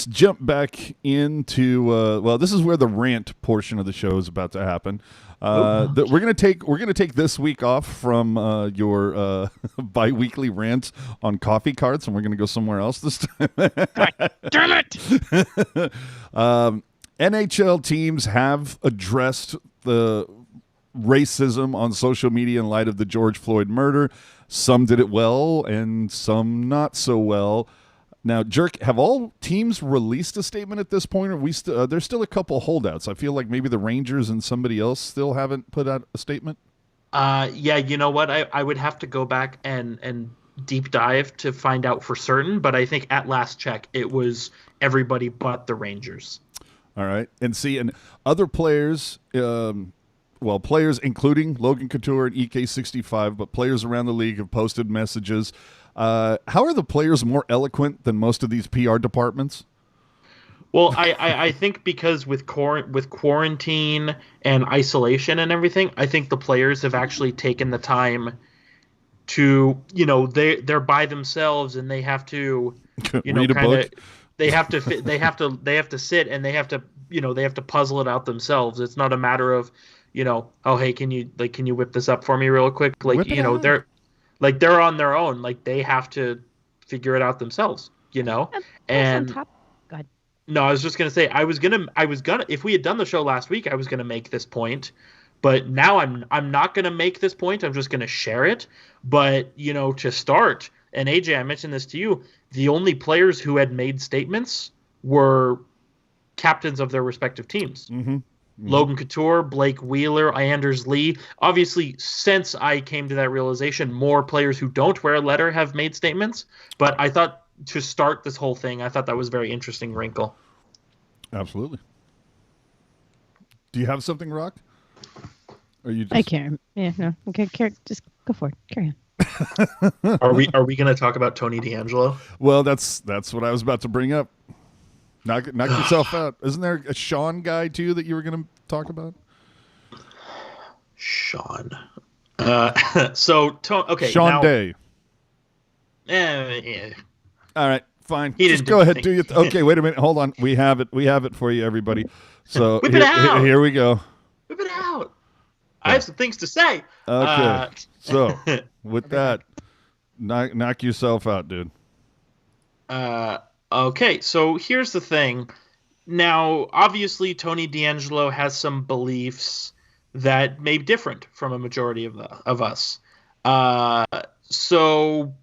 jump back into this is where the rant portion of the show is about to happen. We're gonna take this week off from your bi-weekly rants on coffee carts, and we're gonna go somewhere else this time. God damn it! NHL teams have addressed the racism on social media in light of the George Floyd murder. Some did it well, and some not so well. Now, Jerk, have all teams released a statement at this point? Or there's still a couple holdouts. I feel like maybe the Rangers and somebody else still haven't put out a statement. Yeah, you know what? I would have to go back and deep dive to find out for certain, but I think at last check it was everybody but the Rangers. All right. And other players, players including Logan Couture and EK65, but players around the league have posted messages. How are the players more eloquent than most of these PR departments? Well, I think because with quarantine and isolation and everything, I think the players have actually taken the time to, you know, they're by themselves and they have to, you know, read a book. They have to sit and they have to puzzle it out themselves. It's not a matter of, you know, oh hey, can you whip this up for me real quick? Like, you know, they're on their own. Like they have to figure it out themselves, you know. And God. No, I was just gonna say I was gonna if we had done the show last week, I was gonna make this point, but now I'm not gonna make this point. I'm just gonna share it. But, you know, to start, and AJ, I mentioned this to you, the only players who had made statements were captains of their respective teams. Mm-hmm. Mm-hmm. Logan Couture, Blake Wheeler, Anders Lee. Obviously, since I came to that realization, more players who don't wear a letter have made statements. But I thought to start this whole thing, I thought that was a very interesting wrinkle. Absolutely. Do you have something, Rock? Or you just... I can't. Yeah, no. Okay, just go for it. Carry on. Are we going to talk about Tony DeAngelo? Well, that's what I was about to bring up. Knock yourself out. Isn't there a Sean guy too that you were going to talk about? Sean. Okay. Sean now, Day. Yeah. All right, fine. Just go ahead. Do you? Okay, wait a minute. Hold on. We have it for you, everybody. So Whip it out. Here we go. Whip it out. I have some things to say. Okay. So with that, knock yourself out, dude. Okay, so here's the thing. Now, obviously, Tony DeAngelo has some beliefs that may be different from a majority of us. So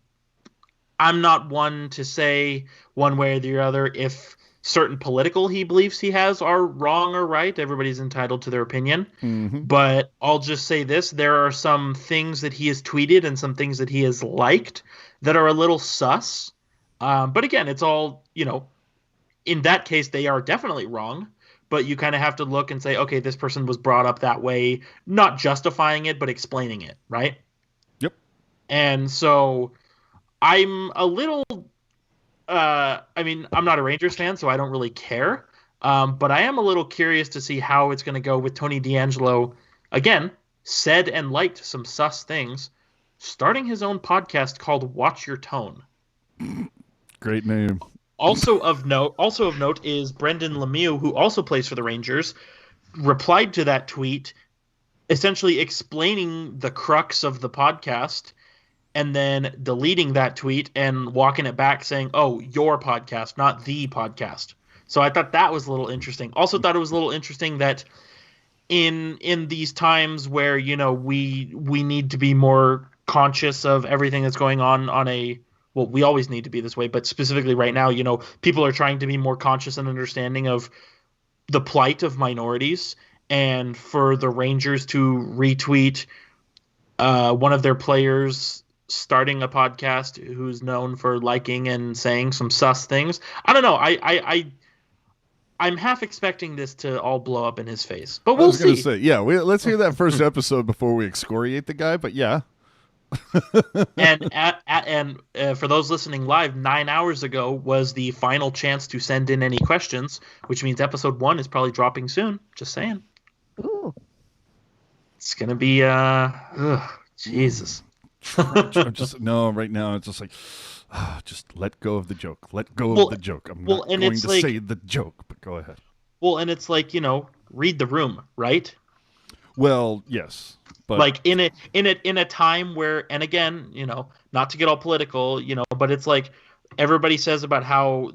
I'm not one to say one way or the other if certain political beliefs he has are wrong or right. Everybody's entitled to their opinion. Mm-hmm. But I'll just say this. There are some things that he has tweeted and some things that he has liked that are a little sus. But again, it's all, you know, in that case, they are definitely wrong. But you kind of have to look and say, okay, this person was brought up that way, not justifying it, but explaining it, right? Yep. And so I'm a little, I'm not a Rangers fan, so I don't really care. But I am a little curious to see how it's going to go with Tony DeAngelo, again, said and liked some sus things, starting his own podcast called Watch Your Tone. Great name. Also of note is Brendan Lemieux, who also plays for the Rangers, replied to that tweet, essentially explaining the crux of the podcast, and then deleting that tweet and walking it back saying, "Oh, your podcast, not the podcast." So I thought that was a little interesting. Also thought it was a little interesting that in these times where, you know, we need to be more conscious of everything that's going on a, well, we always need to be this way, but specifically right now, you know, people are trying to be more conscious and understanding of the plight of minorities, and for the Rangers to retweet one of their players starting a podcast who's known for liking and saying some sus things. I don't know. I'm half expecting this to all blow up in his face, but we'll see. I was going to say, yeah, let's hear that first episode before we excoriate the guy, but yeah. and for those listening live, 9 hours ago was the final chance to send in any questions, which means episode 1 is probably dropping soon. Just saying. Ooh. It's going to be, Jesus. I'm just, no, right now it's just like, just let go of the joke. Let go of the joke. I'm not going to say the joke, but go ahead. Well, and it's like, you know, read the room, right? Well, yes. But like in a time where, and again, you know, not to get all political, you know, but it's like everybody says about how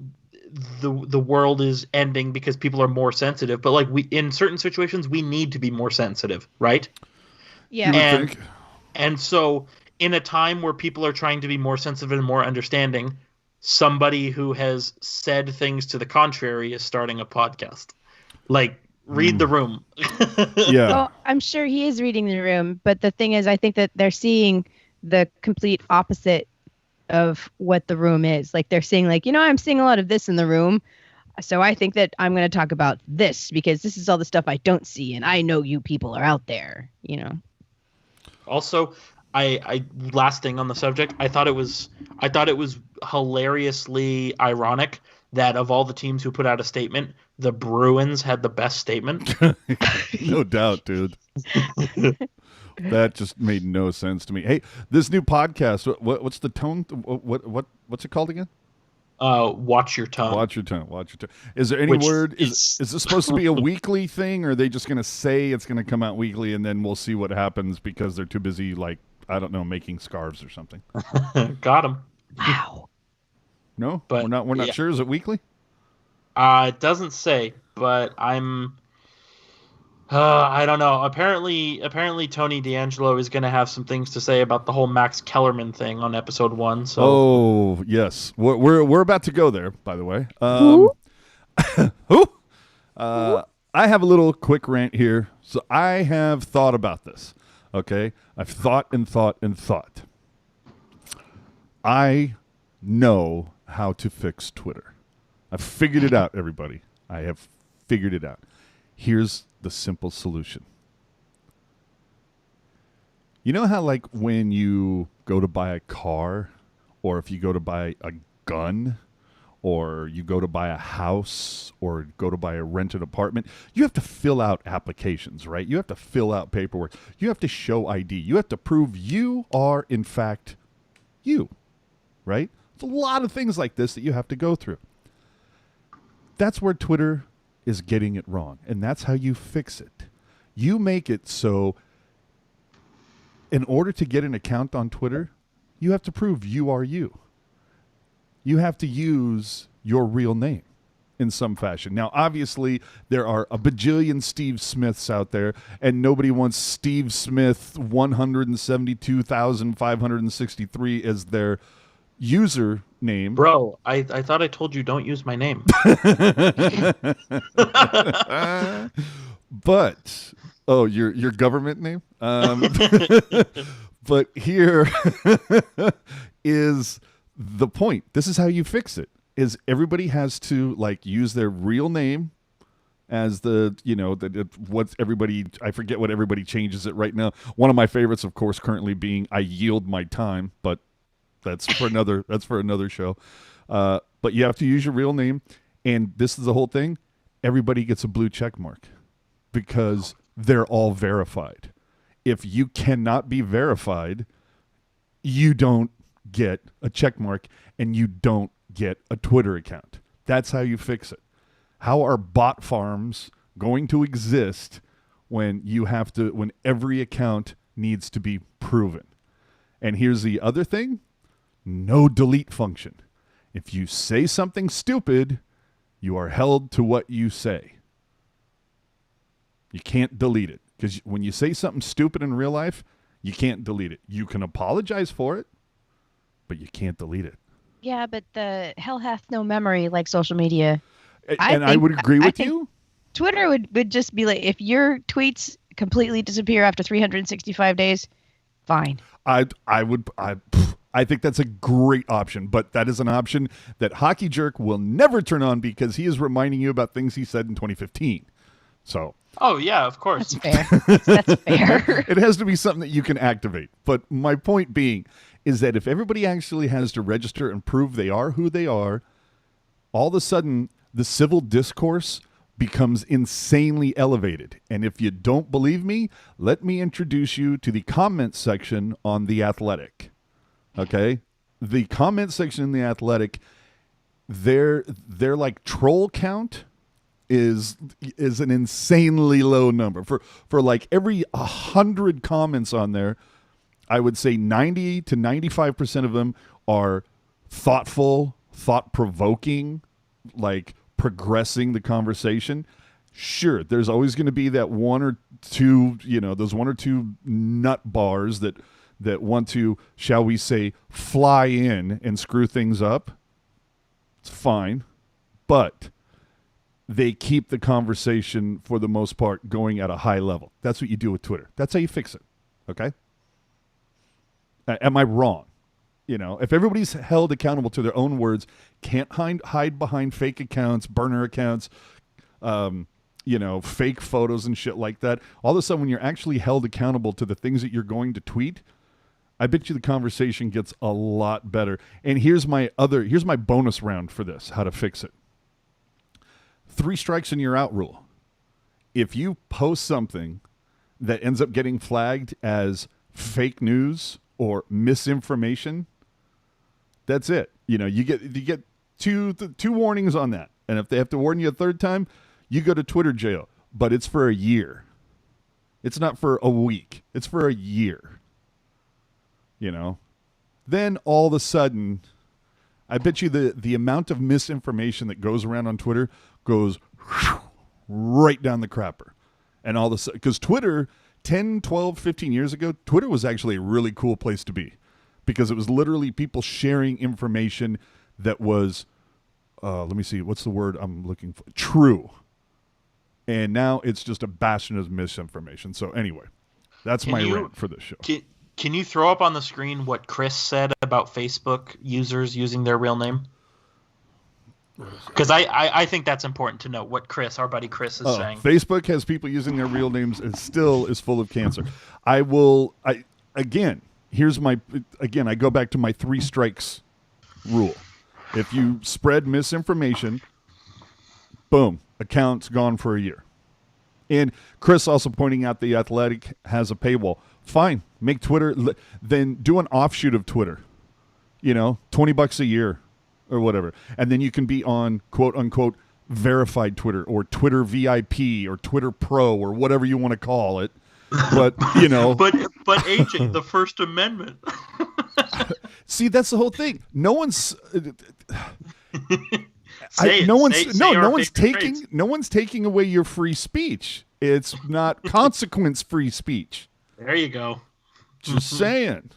the world is ending because people are more sensitive, but like in certain situations we need to be more sensitive, right? Yeah. And so in a time where people are trying to be more sensitive and more understanding, somebody who has said things to the contrary is starting a podcast. Like, read the room. Yeah. Well, I'm sure he is reading the room, but the thing is, I think that they're seeing the complete opposite of what the room is. Like, they're seeing, like, you know, I'm seeing a lot of this in the room, so I think that I'm going to talk about this because this is all the stuff I don't see, and I know you people are out there, you know. Also, I last thing on the subject, I thought it was hilariously ironic that of all the teams who put out a statement, the Bruins had the best statement. No doubt, dude. That just made no sense to me. Hey, this new podcast, what's the tone? What's it called again? Watch Your Tone. Watch Your Tone. Watch Your Tone. Is there any word? Is this supposed to be a weekly thing, or are they just going to say it's going to come out weekly and then we'll see what happens because they're too busy, like, I don't know, making scarves or something? Got him. Wow. No, but we're not sure. Is it weekly? It doesn't say, but I'm. I don't know. Apparently, Tony D'Angelo is going to have some things to say about the whole Max Kellerman thing on episode 1. So. Oh yes, we're about to go there. By the way, Who? who? I have a little quick rant here. So I have thought about this. Okay, I've thought and thought and thought. I know how to fix Twitter. I've figured it out, everybody. I have figured it out. Here's the simple solution. You know how, like, when you go to buy a car, or if you go to buy a gun, or you go to buy a house, or go to buy a rented apartment, you have to fill out applications, right? You have to fill out paperwork. You have to show ID. You have to prove you are, in fact, you, right? There's a lot of things like this that you have to go through. That's where Twitter is getting it wrong, and that's how you fix it. You make it so in order to get an account on Twitter, you have to prove you are you. You have to use your real name in some fashion. Now, obviously, there are a bajillion Steve Smiths out there, and nobody wants Steve Smith 172,563 as their user name. Bro, I thought I told you don't use my name. But your government name. But here is the point. This is how you fix it. Is everybody has to, like, use their real name as the, you know, what's everybody, I forget what everybody changes it right now. One of my favorites, of course, currently being I yield my time, but that's for another show. But you have to use your real name, and this is the whole thing. Everybody gets a blue check mark because they're all verified. if you cannot be verified, you don't get a check mark and you don't get a Twitter account. That's how you fix it. How are bot farms going to exist when every account needs to be proven? And here's the other thing, no delete function. If you say something stupid, you are held to what you say. You can't delete it. Because when you say something stupid in real life, you can't delete it. You can apologize for it, but you can't delete it. Yeah, but the hell hath no memory like social media. I would agree with you. Twitter would just be like, if your tweets completely disappear after 365 days, fine. I think that's a great option, but that is an option that Hockey Jerk will never turn on because he is reminding you about things he said in 2015. So. Oh yeah, of course. That's fair. That's fair. It has to be something that you can activate. But my point being is that if everybody actually has to register and prove they are who they are, all of a sudden the civil discourse becomes insanely elevated. And if you don't believe me, let me introduce you to the comment section on The Athletic. Okay? The comment section in The Athletic, their like troll count is an insanely low number. For like every 100 comments on there, I would say 90 to 95% of them are thoughtful, thought-provoking, like progressing the conversation. Sure, there's always going to be that one or two, those one or two nut bars that want to, shall we say, fly in and screw things up. It's fine. But they keep the conversation, for the most part, going at a high level. That's what you do with Twitter. That's how you fix it. Okay? Am I wrong? If everybody's held accountable to their own words, can't hide behind fake accounts, burner accounts, fake photos and shit like that, all of a sudden when you're actually held accountable to the things that you're going to tweet, I bet you the conversation gets a lot better. And here's my bonus round for this, how to fix it. 3 strikes and you're out rule. If you post something that ends up getting flagged as fake news or misinformation, that's it. You get two warnings on that. And if they have to warn you a third time, you go to Twitter jail. But it's for a year. It's not for a week. It's for a year. Then all of a sudden, I bet you the amount of misinformation that goes around on Twitter goes right down the crapper. And all this, because Twitter 10, 12, 15 years ago, Twitter was actually a really cool place to be because it was literally people sharing information that was, let me see, what's the word I'm looking for? True. And now it's just a bastion of misinformation. So anyway, that's my rant for this show. Can you throw up on the screen what Chris said about Facebook users using their real name? Because I think that's important to know what our buddy Chris is saying. Facebook has people using their real names and still is full of cancer. I go back to my 3 strikes rule. If you spread misinformation, boom, account's gone for a year. And Chris also pointing out The Athletic has a paywall. Fine, make Twitter, then do an offshoot of Twitter. $20 a year. Or whatever. And then you can be on quote unquote verified Twitter or Twitter VIP or Twitter Pro or whatever you want to call it. But but AJ, the First Amendment. See, that's the whole thing. No one's taking away your free speech. It's not consequence free speech. There you go. Just saying.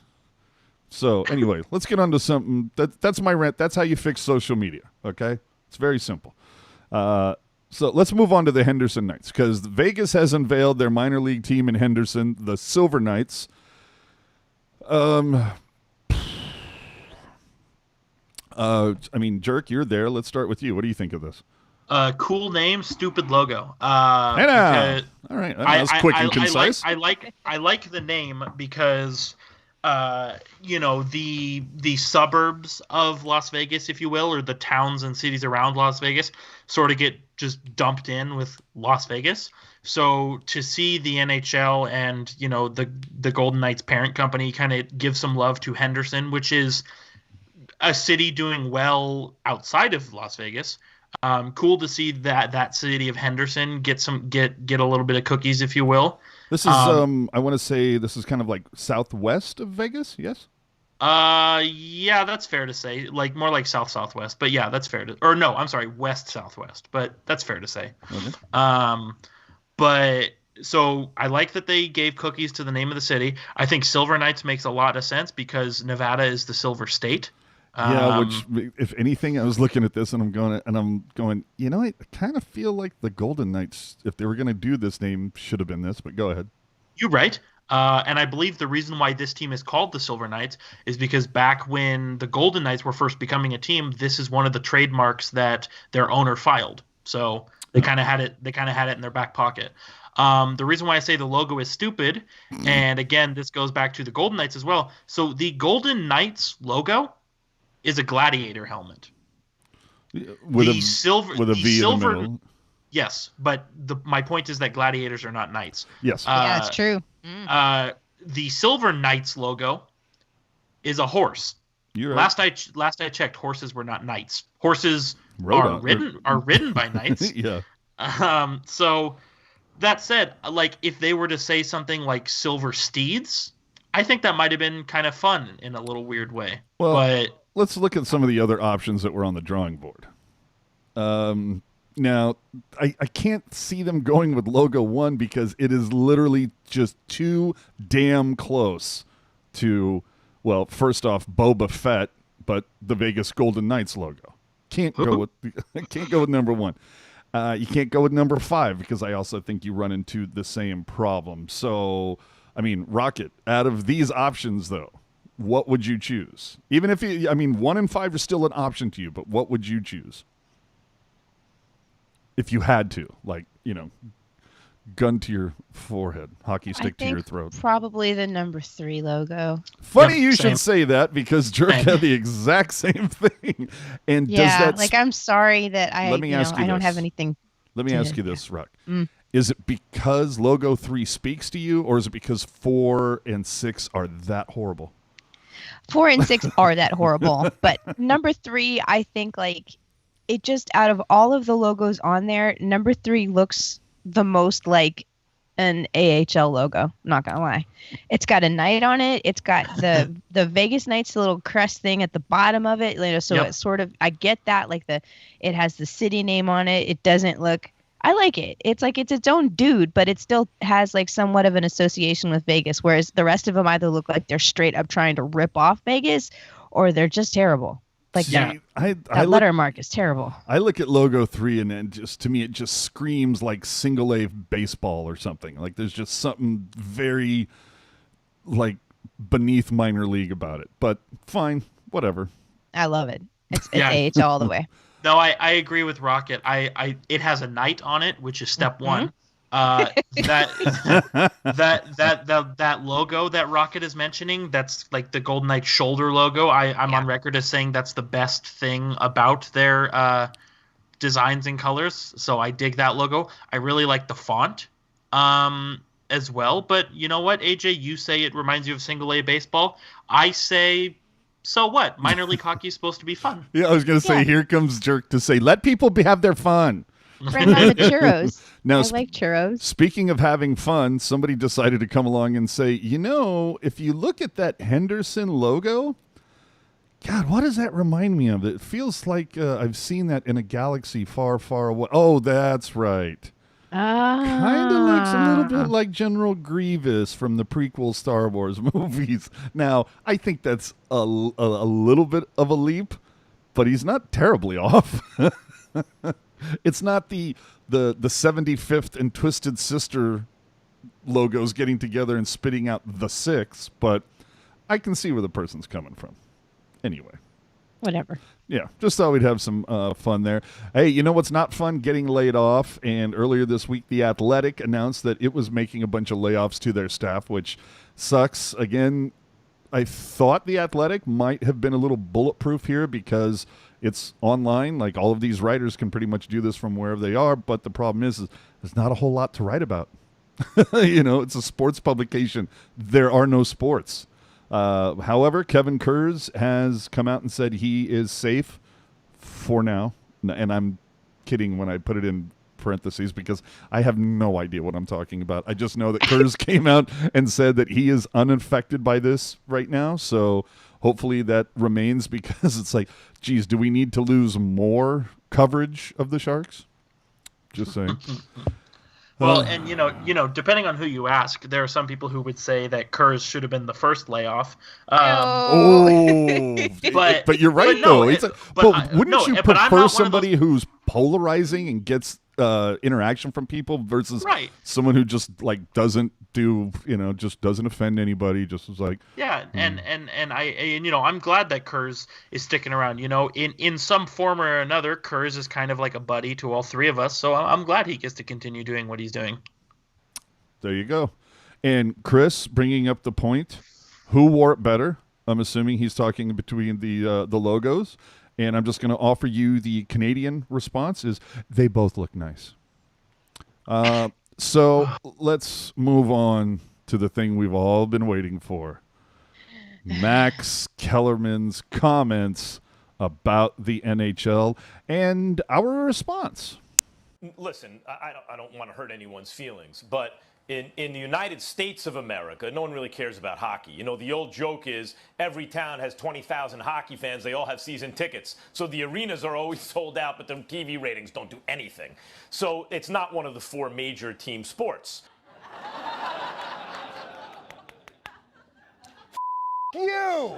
So anyway, let's get on to something. That's my rant. That's how you fix social media, okay? It's very simple. So let's move on to the Henderson Knights because Vegas has unveiled their minor league team in Henderson, the Silver Knights. Jerk, you're there. Let's start with you. What do you think of this? Cool name, stupid logo. All right, that was quick and concise. I like the name because the suburbs of Las Vegas, if you will, or the towns and cities around Las Vegas sort of get just dumped in with Las Vegas. So to see the NHL and, the Golden Knights parent company kind of give some love to Henderson, which is a city doing well outside of Las Vegas. Cool to see that city of Henderson get a little bit of cookies, if you will. This is I want to say this is kind of like southwest of Vegas, yes? Yeah, that's fair to say. Like more like southwest, but yeah, that's fair to. Or no, I'm sorry, west southwest, but that's fair to say. Okay. But so I like that they gave cookies to the name of the city. I think Silver Knights makes a lot of sense because Nevada is the Silver State. Yeah, which, if anything, I was looking at this and I'm going, I kind of feel like the Golden Knights, if they were going to do this name, should have been this, but go ahead. You're right. And I believe the reason why this team is called the Silver Knights is because back when the Golden Knights were first becoming a team, this is one of the trademarks that their owner filed. So they kind of had it. They kind of had it in their back pocket. The reason why I say the logo is stupid, and again, this goes back to the Golden Knights as well. So the Golden Knights logo is a gladiator helmet. With a V in the middle. Yes, but my point is that gladiators are not knights. Yes. Yeah, it's true. The Silver Knights logo is a horse. You're right. Last I checked, horses were not knights. Horses are ridden by knights. Yeah. So that said, like if they were to say something like Silver Steeds, I think that might have been kind of fun in a little weird way. Well, but let's look at some of the other options that were on the drawing board. Now, I can't see them going with logo 1 because it is literally just too damn close to, well, first off, Boba Fett, but the Vegas Golden Knights logo. Can't go with number 1. You can't go with number 5 because I also think you run into the same problem. So, I mean, Rocket, out of these options, though, what would you choose? Even if 1 and 5 are still an option to you, but what would you choose? If you had to, gun to your forehead, hockey stick to your throat. Probably the number 3 logo. Funny you should say that because Jerk had the exact same thing. And yeah, I'm sorry that I don't have anything. Let me ask you this, Rock. Is it because logo 3 speaks to you, or is it because 4 and 6 are that horrible? 4 and 6 are that horrible, but number 3, I think it just, out of all of the logos on there, number 3 looks the most like an AHL logo. Not gonna lie, it's got a knight on it. It's got the Vegas Knights little crest thing at the bottom of it. So It's sort of, I get that, it has the city name on it. It doesn't look. I like it. It's it's its own dude, but it still has somewhat of an association with Vegas. Whereas the rest of them either look like they're straight up trying to rip off Vegas, or they're just terrible. That lettermark is terrible. I look at logo 3 and then to me it just screams like single A baseball or something. Like there's just something very beneath minor league about it. But fine, whatever. I love it. It's AHL all the way. No, I agree with Rocket. It has a knight on it, which is step 1. That logo that Rocket is mentioning, that's the Golden Knight shoulder logo. I'm on record as saying that's the best thing about their designs and colors. So I dig that logo. I really like the font as well. But you know what, AJ? You say it reminds you of single A baseball. I say, so what? Minor league hockey is supposed to be fun. Yeah, I was going to say, here comes Jerk to say, let people have their fun. Bring on the churros. Now, I like churros. Speaking of having fun, somebody decided to come along and say, if you look at that Henderson logo, God, what does that remind me of? It feels like I've seen that in a galaxy far, far away. Oh, that's right. Kind of looks a little bit like General Grievous from the prequel Star Wars movies. Now, I think that's a little bit of a leap, but he's not terribly off. It's not the 75th and Twisted Sister logos getting together and spitting out the 6, but I can see where the person's coming from. Anyway. Whatever. Yeah, just thought we'd have some fun there. Hey, you know what's not fun? Getting laid off. And earlier this week, The Athletic announced that it was making a bunch of layoffs to their staff, which sucks. Again, I thought The Athletic might have been a little bulletproof here because it's online. Like, all of these writers can pretty much do this from wherever they are. But the problem is there's not a whole lot to write about. It's a sports publication. There are no sports. However, Kevin Kurz has come out and said he is safe for now. And I'm kidding when I put it in parentheses because I have no idea what I'm talking about. I just know that Kurz came out and said that he is unaffected by this right now. So hopefully that remains, because it's like, geez, do we need to lose more coverage of the Sharks? Just saying. Well, and depending on who you ask, there are some people who would say that Kurz should have been the first layoff. But you're right, no, though. But wouldn't you prefer somebody who's polarizing and gets interaction from people versus someone who just like doesn't do, just doesn't offend anybody, just was like, and I'm glad that Kurz is sticking around. In some form or another, Kurz is kind of like a buddy to all three of us, so I'm glad he gets to continue doing what he's doing. There you go. And Chris bringing up the point, who wore it better? I'm assuming he's talking between the logos. And I'm just going to offer you the Canadian response is they both look nice. So let's move on to the thing we've all been waiting for. Max Kellerman's comments about the NHL and our response. Listen, I don't want to hurt anyone's feelings, but in the United States of America, no one really cares about hockey. The old joke is every town has 20,000 hockey fans. They all have season tickets. So the arenas are always sold out, but the TV ratings don't do anything. So it's not one of the four major team sports. You!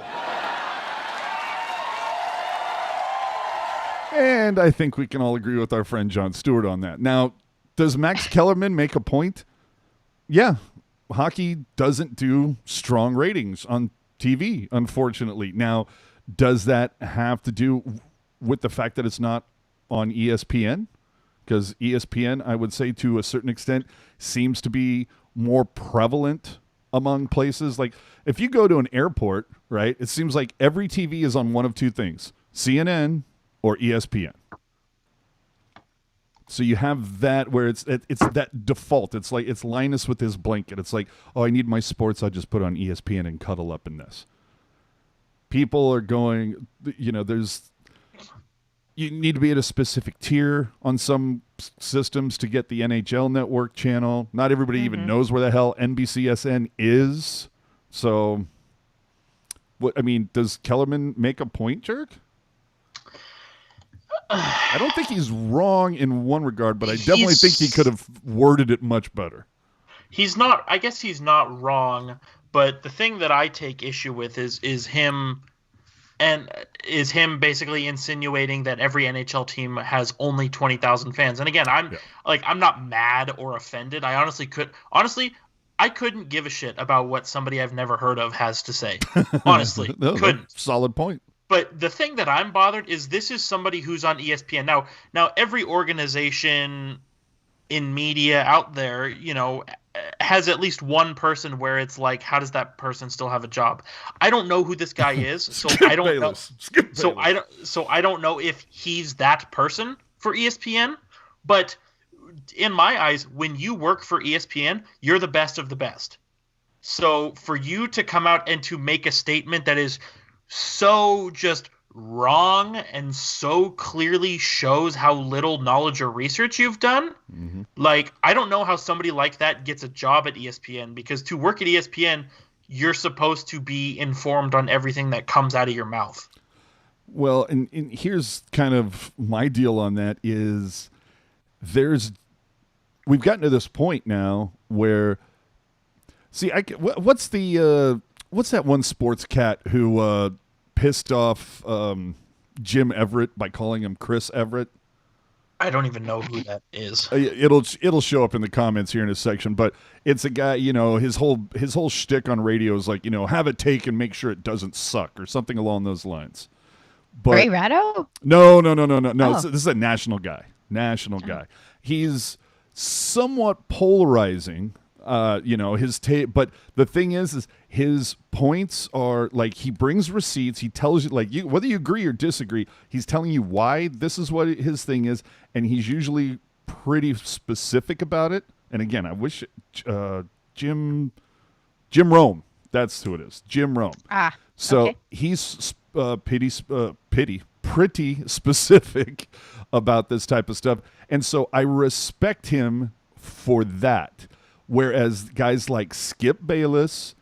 And I think we can all agree with our friend John Stewart on that. Now, does Max Kellerman make a point? Yeah, hockey doesn't do strong ratings on TV, unfortunately. Now, does that have to do with the fact that it's not on ESPN? Because ESPN, I would say to a certain extent, seems to be more prevalent among places. Like, if you go to an airport, right, it seems like every TV is on one of two things, CNN or ESPN. So you have that where it's that default. It's like it's Linus with his blanket. It's like, oh, I need my sports. I'll just put on ESPN and cuddle up in this. People are going, you need to be at a specific tier on some systems to get the NHL Network channel. Not everybody even knows where the hell NBCSN is. So, does Kellerman make a point, Jerk? I don't think he's wrong in one regard, but I definitely think he could have worded it much better. I guess he's not wrong, but the thing that I take issue with is him basically insinuating that every NHL team has only 20,000 fans. And again, I'm not mad or offended. I couldn't give a shit about what somebody I've never heard of has to say. Honestly, couldn't. Solid point. But the thing that I'm bothered is this is somebody who's on ESPN. Now every organization in media out there, has at least one person where it's like, how does that person still have a job? I don't know who this guy is, so I don't know. So I don't know if he's that person for ESPN. But in my eyes, when you work for ESPN, you're the best of the best. So for you to come out and to make a statement that is so just wrong and so clearly shows how little knowledge or research you've done. Like, I don't know how somebody like that gets a job at ESPN, because to work at ESPN, you're supposed to be informed on everything that comes out of your mouth. Well, and here's kind of my deal on that is we've gotten to this point now where, what's that one sports cat who pissed off Jim Everett by calling him Chris Everett? I don't even know who that is. It'll show up in the comments here in a section, but it's a guy, his whole shtick on radio is like, have a take and make sure it doesn't suck or something along those lines. But Ray Ratto? No. Oh. This is a national guy. He's somewhat polarizing. His tape. But the thing is his points are like he brings receipts. He tells you like whether you agree or disagree. He's telling you why this is what his thing is, and he's usually pretty specific about it. And again, I wish Jim Rome. That's who it is, Jim Rome. So okay. he's pretty specific about this type of stuff, and so I respect him for that. Whereas guys like Skip Bayless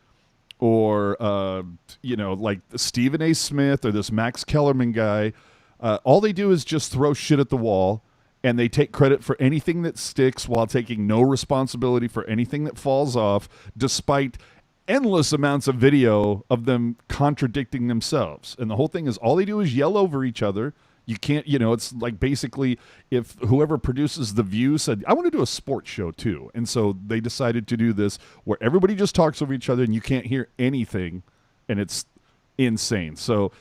or, like Stephen A. Smith or this Max Kellerman guy, all they do is just throw shit at the wall, and they take credit for anything that sticks while taking no responsibility for anything that falls off, despite endless amounts of video of them contradicting themselves. And the whole thing is all they do is yell over each other. You can't, it's like basically if whoever produces The View said, I want to do a sports show too. And so they decided to do this where everybody just talks over each other and you can't hear anything, and it's insane. So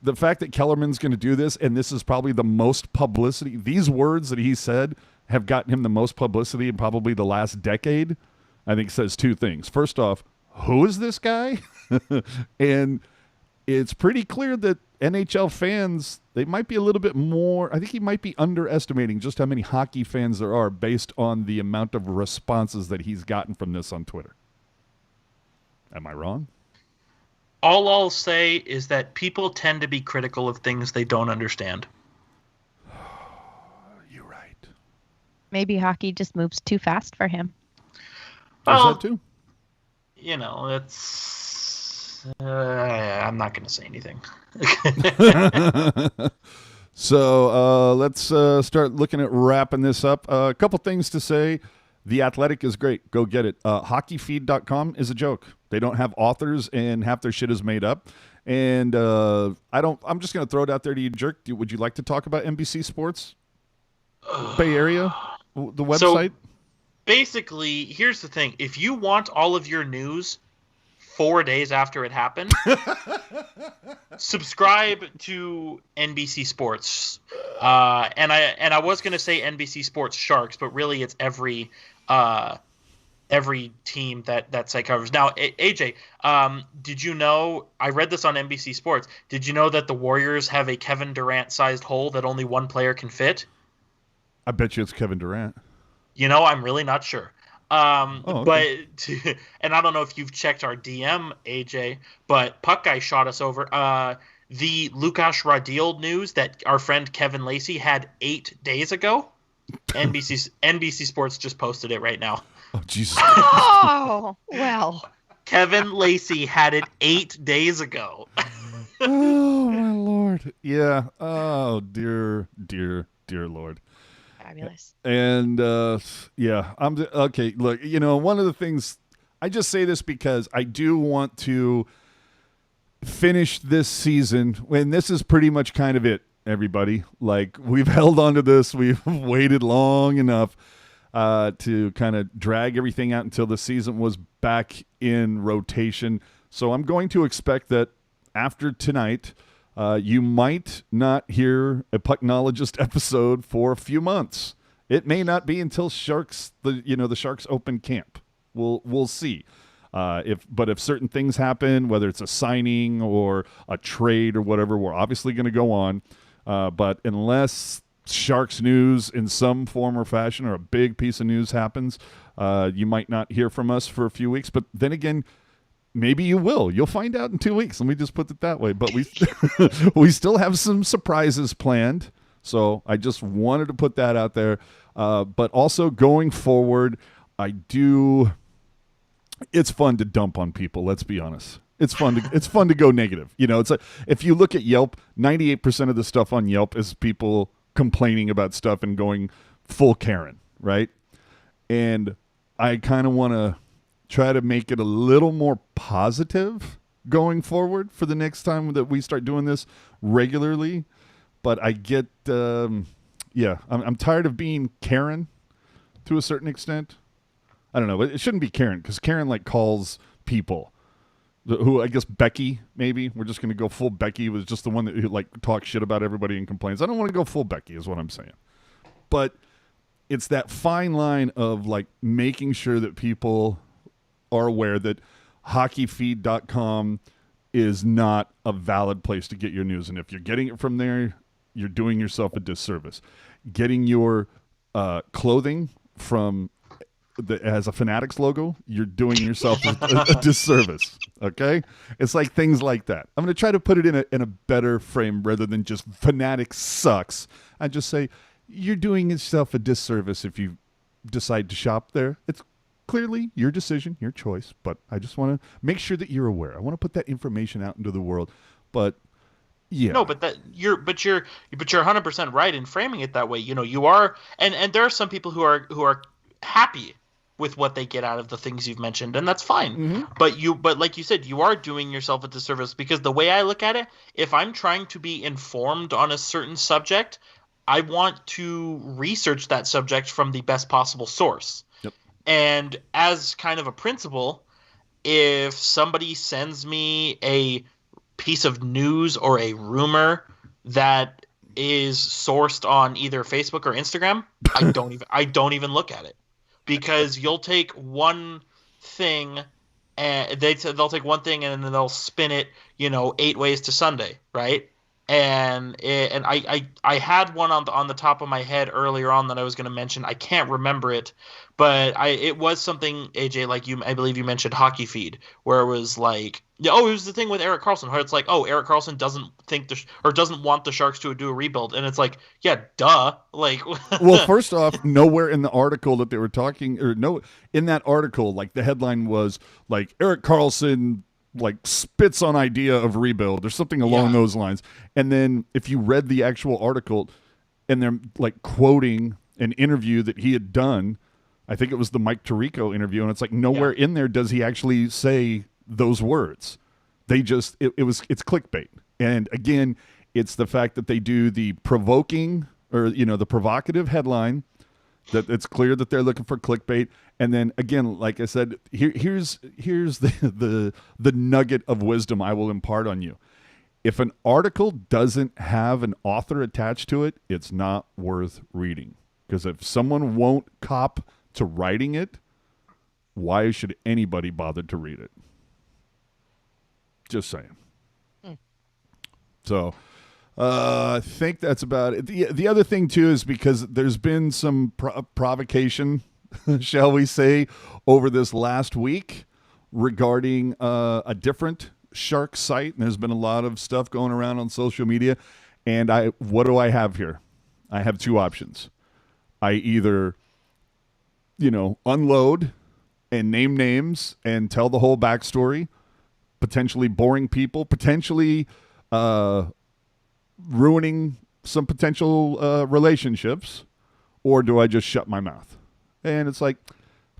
the fact that Kellerman's going to do this, and this is probably the most publicity, these words that he said have gotten him the most publicity in probably the last decade, I think says two things. First off, who is this guy? And it's pretty clear that NHL fans, they might be a little bit more, I think he might be underestimating just how many hockey fans there are based on the amount of responses that he's gotten from this on Twitter. Am I wrong? All I'll say is that people tend to be critical of things they don't understand. You're right. Maybe hockey just moves too fast for him. Well, that too? It's... I'm not going to say anything. So let's start looking at wrapping this up. A couple things to say. The Athletic is great. Go get it. Hockeyfeed.com is a joke. They don't have authors, and half their shit is made up. And I'm just going to throw it out there to you, Jerk. Would you like to talk about NBC Sports? Bay Area? The website? So, basically, here's the thing. If you want all of your news 4 days after it happened, subscribe to NBC Sports. And I was going to say NBC Sports Sharks, but really it's every team that site covers. Now, AJ, did you know, I read this on NBC Sports, did you know that the Warriors have a Kevin Durant-sized hole that only one player can fit? I bet you it's Kevin Durant. I'm really not sure. Okay. But and I don't know if you've checked our DM, AJ, but Puck Guy shot us over. The Lukas Radil news that our friend Kevin Lacey had 8 days ago. NBC Sports just posted it right now. Oh, Jesus. Oh, well. Kevin Lacey had it 8 days ago. Oh, my Lord. Yeah. Oh, dear Lord. Fabulous. And yeah, okay. Look, one of the things, I just say this because I do want to finish this season when this is pretty much kind of it, everybody. Like, we've held on to this. We've waited long enough to kind of drag everything out until the season was back in rotation. So I'm going to expect that after tonight, you might not hear a Pucknologist episode for a few months. It may not be until the Sharks open camp. We'll see. If certain things happen, whether it's a signing or a trade or whatever, we're obviously going to go on. But unless Sharks news in some form or fashion or a big piece of news happens, you might not hear from us for a few weeks. But then again, maybe you will. You'll find out in 2 weeks. Let me just put it that way. But we still have some surprises planned. So I just wanted to put that out there. But also going forward, it's fun to dump on people. Let's be honest. It's fun to go negative. It's like, if you look at Yelp, 98% of the stuff on Yelp is people complaining about stuff and going full Karen, right? And I kind of want to try to make it a little more positive going forward for the next time that we start doing this regularly. But I get, I'm tired of being Karen to a certain extent. I don't know. It shouldn't be Karen because Karen calls people who, I guess Becky, maybe. We're just going to go full Becky, was just the one that talks shit about everybody and complains. I don't want to go full Becky is what I'm saying. But it's that fine line of like making sure that people are aware that hockeyfeed.com is not a valid place to get your news. And if you're getting it from there, you're doing yourself a disservice. Getting your clothing from that has a Fanatics logo, you're doing yourself a disservice. Okay? It's like things like that. I'm going to try to put it in a better frame rather than just Fanatics sucks. I just say you're doing yourself a disservice if you decide to shop there. It's clearly your decision, your choice, but I just want to make sure that you're aware. I want to put that information out into the world. But yeah. No, but you're 100% right in framing it that way. You know, you are, and there are some people who are happy with what they get out of the things you've mentioned, and that's fine. Mm-hmm. But like you said, you are doing yourself a disservice, because the way I look at it, if I'm trying to be informed on a certain subject, I want to research that subject from the best possible source. Yep. And as kind of a principle, if somebody sends me a piece of news or a rumor that is sourced on either Facebook or Instagram, I don't even look at it, because you'll take one thing and they'll take one thing and then they'll spin it, 8 ways to Sunday, right? And I had one on the top of my head earlier on that I was going to mention. I can't remember it, but it was something, AJ, like I believe you mentioned Hockey Feed, where it was like, it was the thing with Erik Karlsson, where it's like, Erik Karlsson doesn't think doesn't want the Sharks to do a rebuild, and it's like, yeah, duh, like. Well, first off, nowhere in the article that they were talking, in that article, like the headline was like Erik Karlsson like spits on idea of rebuild or something along those lines. And then if you read the actual article and they're like quoting an interview that he had done, I think it was the Mike Tirico interview, and it's like nowhere in there does he actually say those words. They just, it's clickbait. And again, it's the fact that they do the provoking or, the provocative headline, that it's clear that they're looking for clickbait. And then again, like I said, here's the nugget of wisdom I will impart on you. If an article doesn't have an author attached to it, it's not worth reading. Because if someone won't cop to writing it, why should anybody bother to read it? Just saying. So I think that's about it. The other thing, too, is because there's been some provocation, shall we say, over this last week regarding a different Shark site. And there's been a lot of stuff going around on social media. And what do I have here? I have two options. I either, unload and name names and tell the whole backstory, potentially boring people, potentially ruining some potential relationships, or do I just shut my mouth? And it's like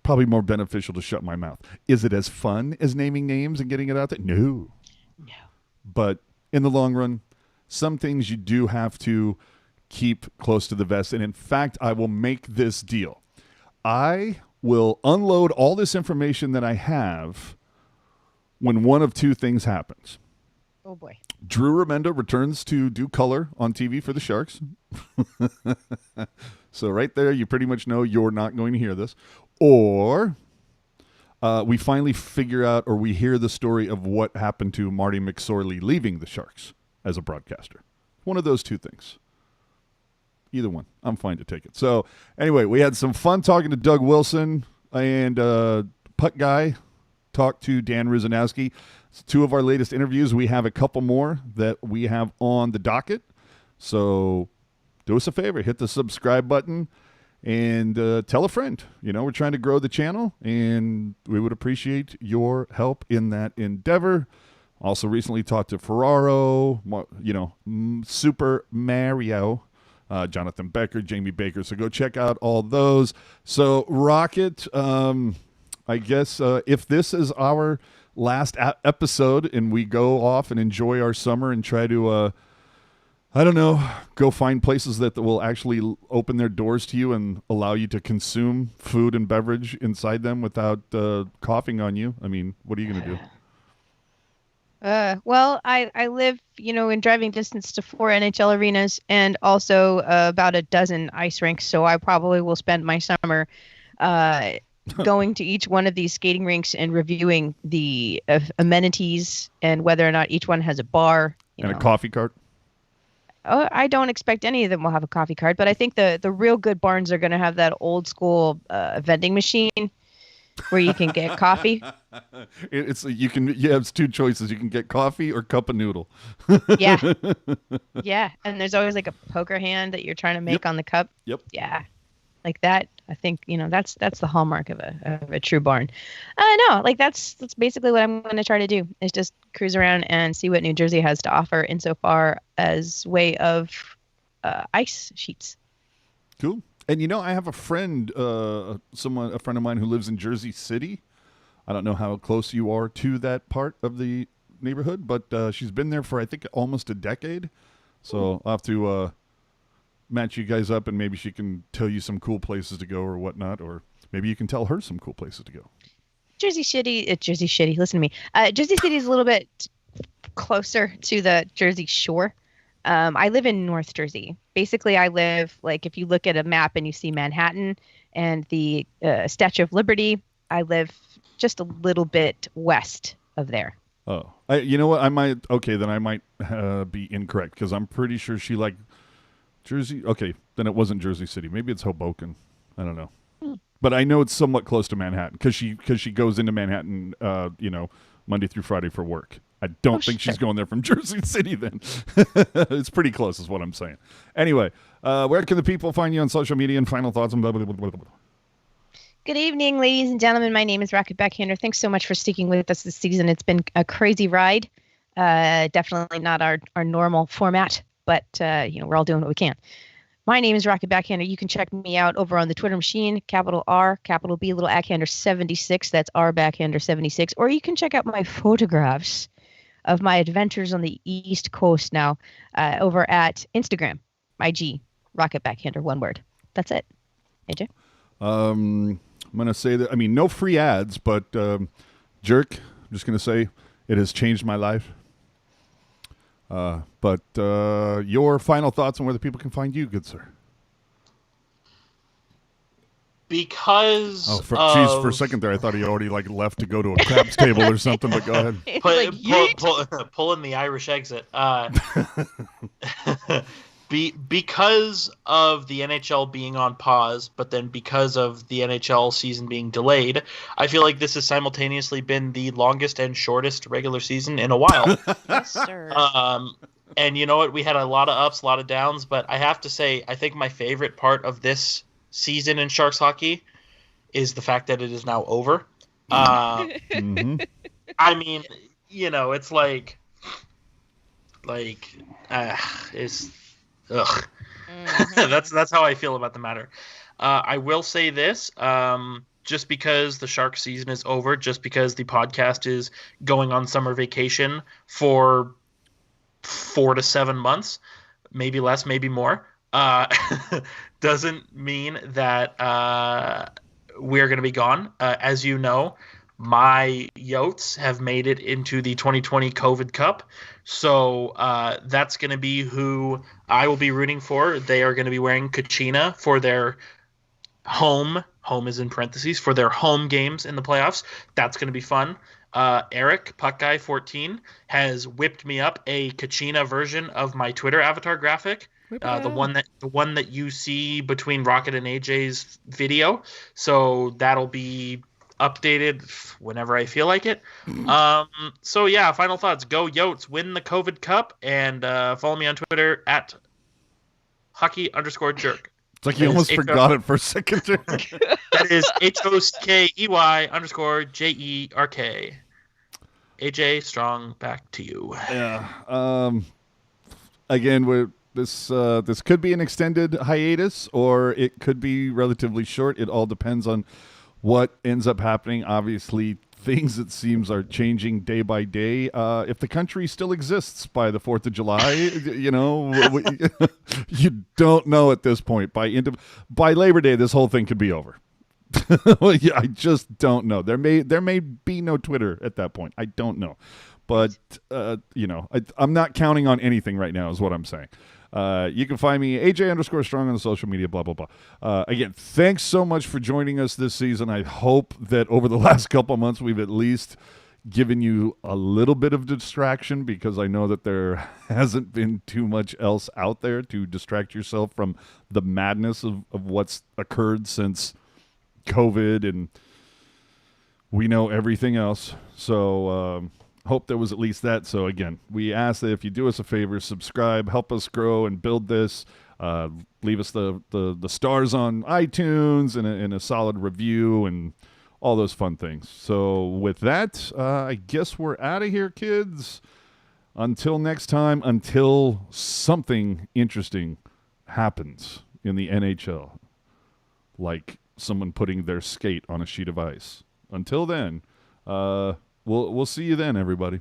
probably more beneficial to shut my mouth. Is it as fun as naming names and getting it out there? No. But in the long run, some things you do have to keep close to the vest. And in fact, I will make this deal. I will unload all this information that I have when one of two things happens. Oh, boy. Drew Remenda returns to do color on TV for the Sharks. So right there, you pretty much know you're not going to hear this. Or we finally figure out, or we hear the story of what happened to Marty McSorley leaving the Sharks as a broadcaster. One of those two things. Either one. I'm fine to take it. So anyway, we had some fun talking to Doug Wilson, and Puck Guy talked to Dan Ruzanowski. It's two of our latest interviews. We have a couple more that we have on the docket. So do us a favor, hit the subscribe button and tell a friend. We're trying to grow the channel, and we would appreciate your help in that endeavor. Also recently talked to Ferraro, Super Mario, Jonathan Becker, Jamie Baker. So go check out all those. So Rocket, I guess if this is our last episode and we go off and enjoy our summer and try to, go find places that will actually open their doors to you and allow you to consume food and beverage inside them without coughing on you. I mean, what are you going to do? Well, I live, in driving distance to 4 NHL arenas and also about a dozen ice rinks. So I probably will spend my summer uh, going to each one of these skating rinks and reviewing the amenities and whether or not each one has a bar. And a coffee cart. Oh, I don't expect any of them will have a coffee cart, but I think the real good barns are going to have that old school vending machine where you can get coffee. You have two choices. You can get coffee or cup of noodle. Yeah. Yeah. And there's always like a poker hand that you're trying to make on the cup. Yep. Yeah. Like that. I think, that's the hallmark of a true barn. No, like that's basically what I'm going to try to do is just cruise around and see what New Jersey has to offer insofar as way of ice sheets. Cool. And I have a friend, a friend of mine who lives in Jersey City. I don't know how close you are to that part of the neighborhood, but she's been there for I think almost a decade. So I'll have to match you guys up, and maybe she can tell you some cool places to go or whatnot, or maybe you can tell her some cool places to go. Jersey City. Listen to me. Jersey City is a little bit closer to the Jersey Shore. I live in North Jersey. Basically, I live, like, if you look at a map and you see Manhattan and the Statue of Liberty, I live just a little bit west of there. Oh, you know what? I might be incorrect because I'm pretty sure she Jersey. Okay, then it wasn't Jersey City. Maybe it's Hoboken. I don't know. But I know it's somewhat close to Manhattan because she goes into Manhattan, Monday through Friday for work. I don't think she's going there from Jersey City then. It's pretty close is what I'm saying. Anyway, where can the people find you on social media and final thoughts and blah, blah, blah, blah, blah. Good evening, ladies and gentlemen. My name is Rocket Backhander. Thanks so much for sticking with us this season. It's been a crazy ride. Definitely not our normal format, but we're all doing what we can. My name is Rocket Backhander. You can check me out over on the Twitter machine, capital R, capital B, little Backhander 76. That's R Backhander 76. Or you can check out my photographs of my adventures on the East Coast now over at Instagram, IG, Rocket Backhander, one word. That's it. AJ? I'm going to say that, no free ads, but Jerk, I'm just going to say it has changed my life. But your final thoughts on where the people can find you, good sir. Because for a second there, I thought he already left to go to a craps table or something. But go ahead. Pulling the Irish exit. Because of the NHL being on pause, but then because of the NHL season being delayed, I feel like this has simultaneously been the longest and shortest regular season in a while. Yes, sir. And you know what? We had a lot of ups, a lot of downs, but I have to say, I think my favorite part of this season in Sharks hockey is the fact that it is now over. Mm-hmm. It's it's ugh. Mm-hmm. That's how I feel about the matter. I will say this, just because the Sharks season is over, just because the podcast is going on summer vacation for 4 to 7 months, maybe less, maybe more, doesn't mean that we're going to be gone. As you know, my Yotes have made it into the 2020 COVID Cup. So that's going to be who I will be rooting for. They are going to be wearing Kachina for their home is in parentheses, for their home games in the playoffs. That's going to be fun. Erik, PuckGuy14, has whipped me up a Kachina version of my Twitter avatar graphic. The one that you see between Rocket and AJ's video. So that'll be updated whenever I feel like it. So yeah, final thoughts. Go Yotes, win the COVID Cup, and follow me on Twitter at hockey_jerk. It's like you almost forgot it for a second. That is HOKEY_JERK. AJ Strong, back to you. Yeah. Again, this could be an extended hiatus, or it could be relatively short. It all depends on what ends up happening. Obviously, things, it seems, are changing day by day. If the country still exists by the 4th of July, you don't know at this point. By Labor Day, this whole thing could be over. I just don't know. There may be no Twitter at that point. I don't know. but I'm not counting on anything right now is what I'm saying. You can find me AJ_strong on the social media, blah, blah, blah. Again, thanks so much for joining us this season. I hope that over the last couple of months, we've at least given you a little bit of distraction, because I know that there hasn't been too much else out there to distract yourself from the madness of what's occurred since COVID, and we know everything else. So hope there was at least that. So again, we ask that if you do us a favor, subscribe, help us grow and build this. Leave us the stars on iTunes and a solid review and all those fun things. So with that, I guess we're out of here, kids. Until next time, until something interesting happens in the NHL, like someone putting their skate on a sheet of ice. Until then, we'll see you then, everybody.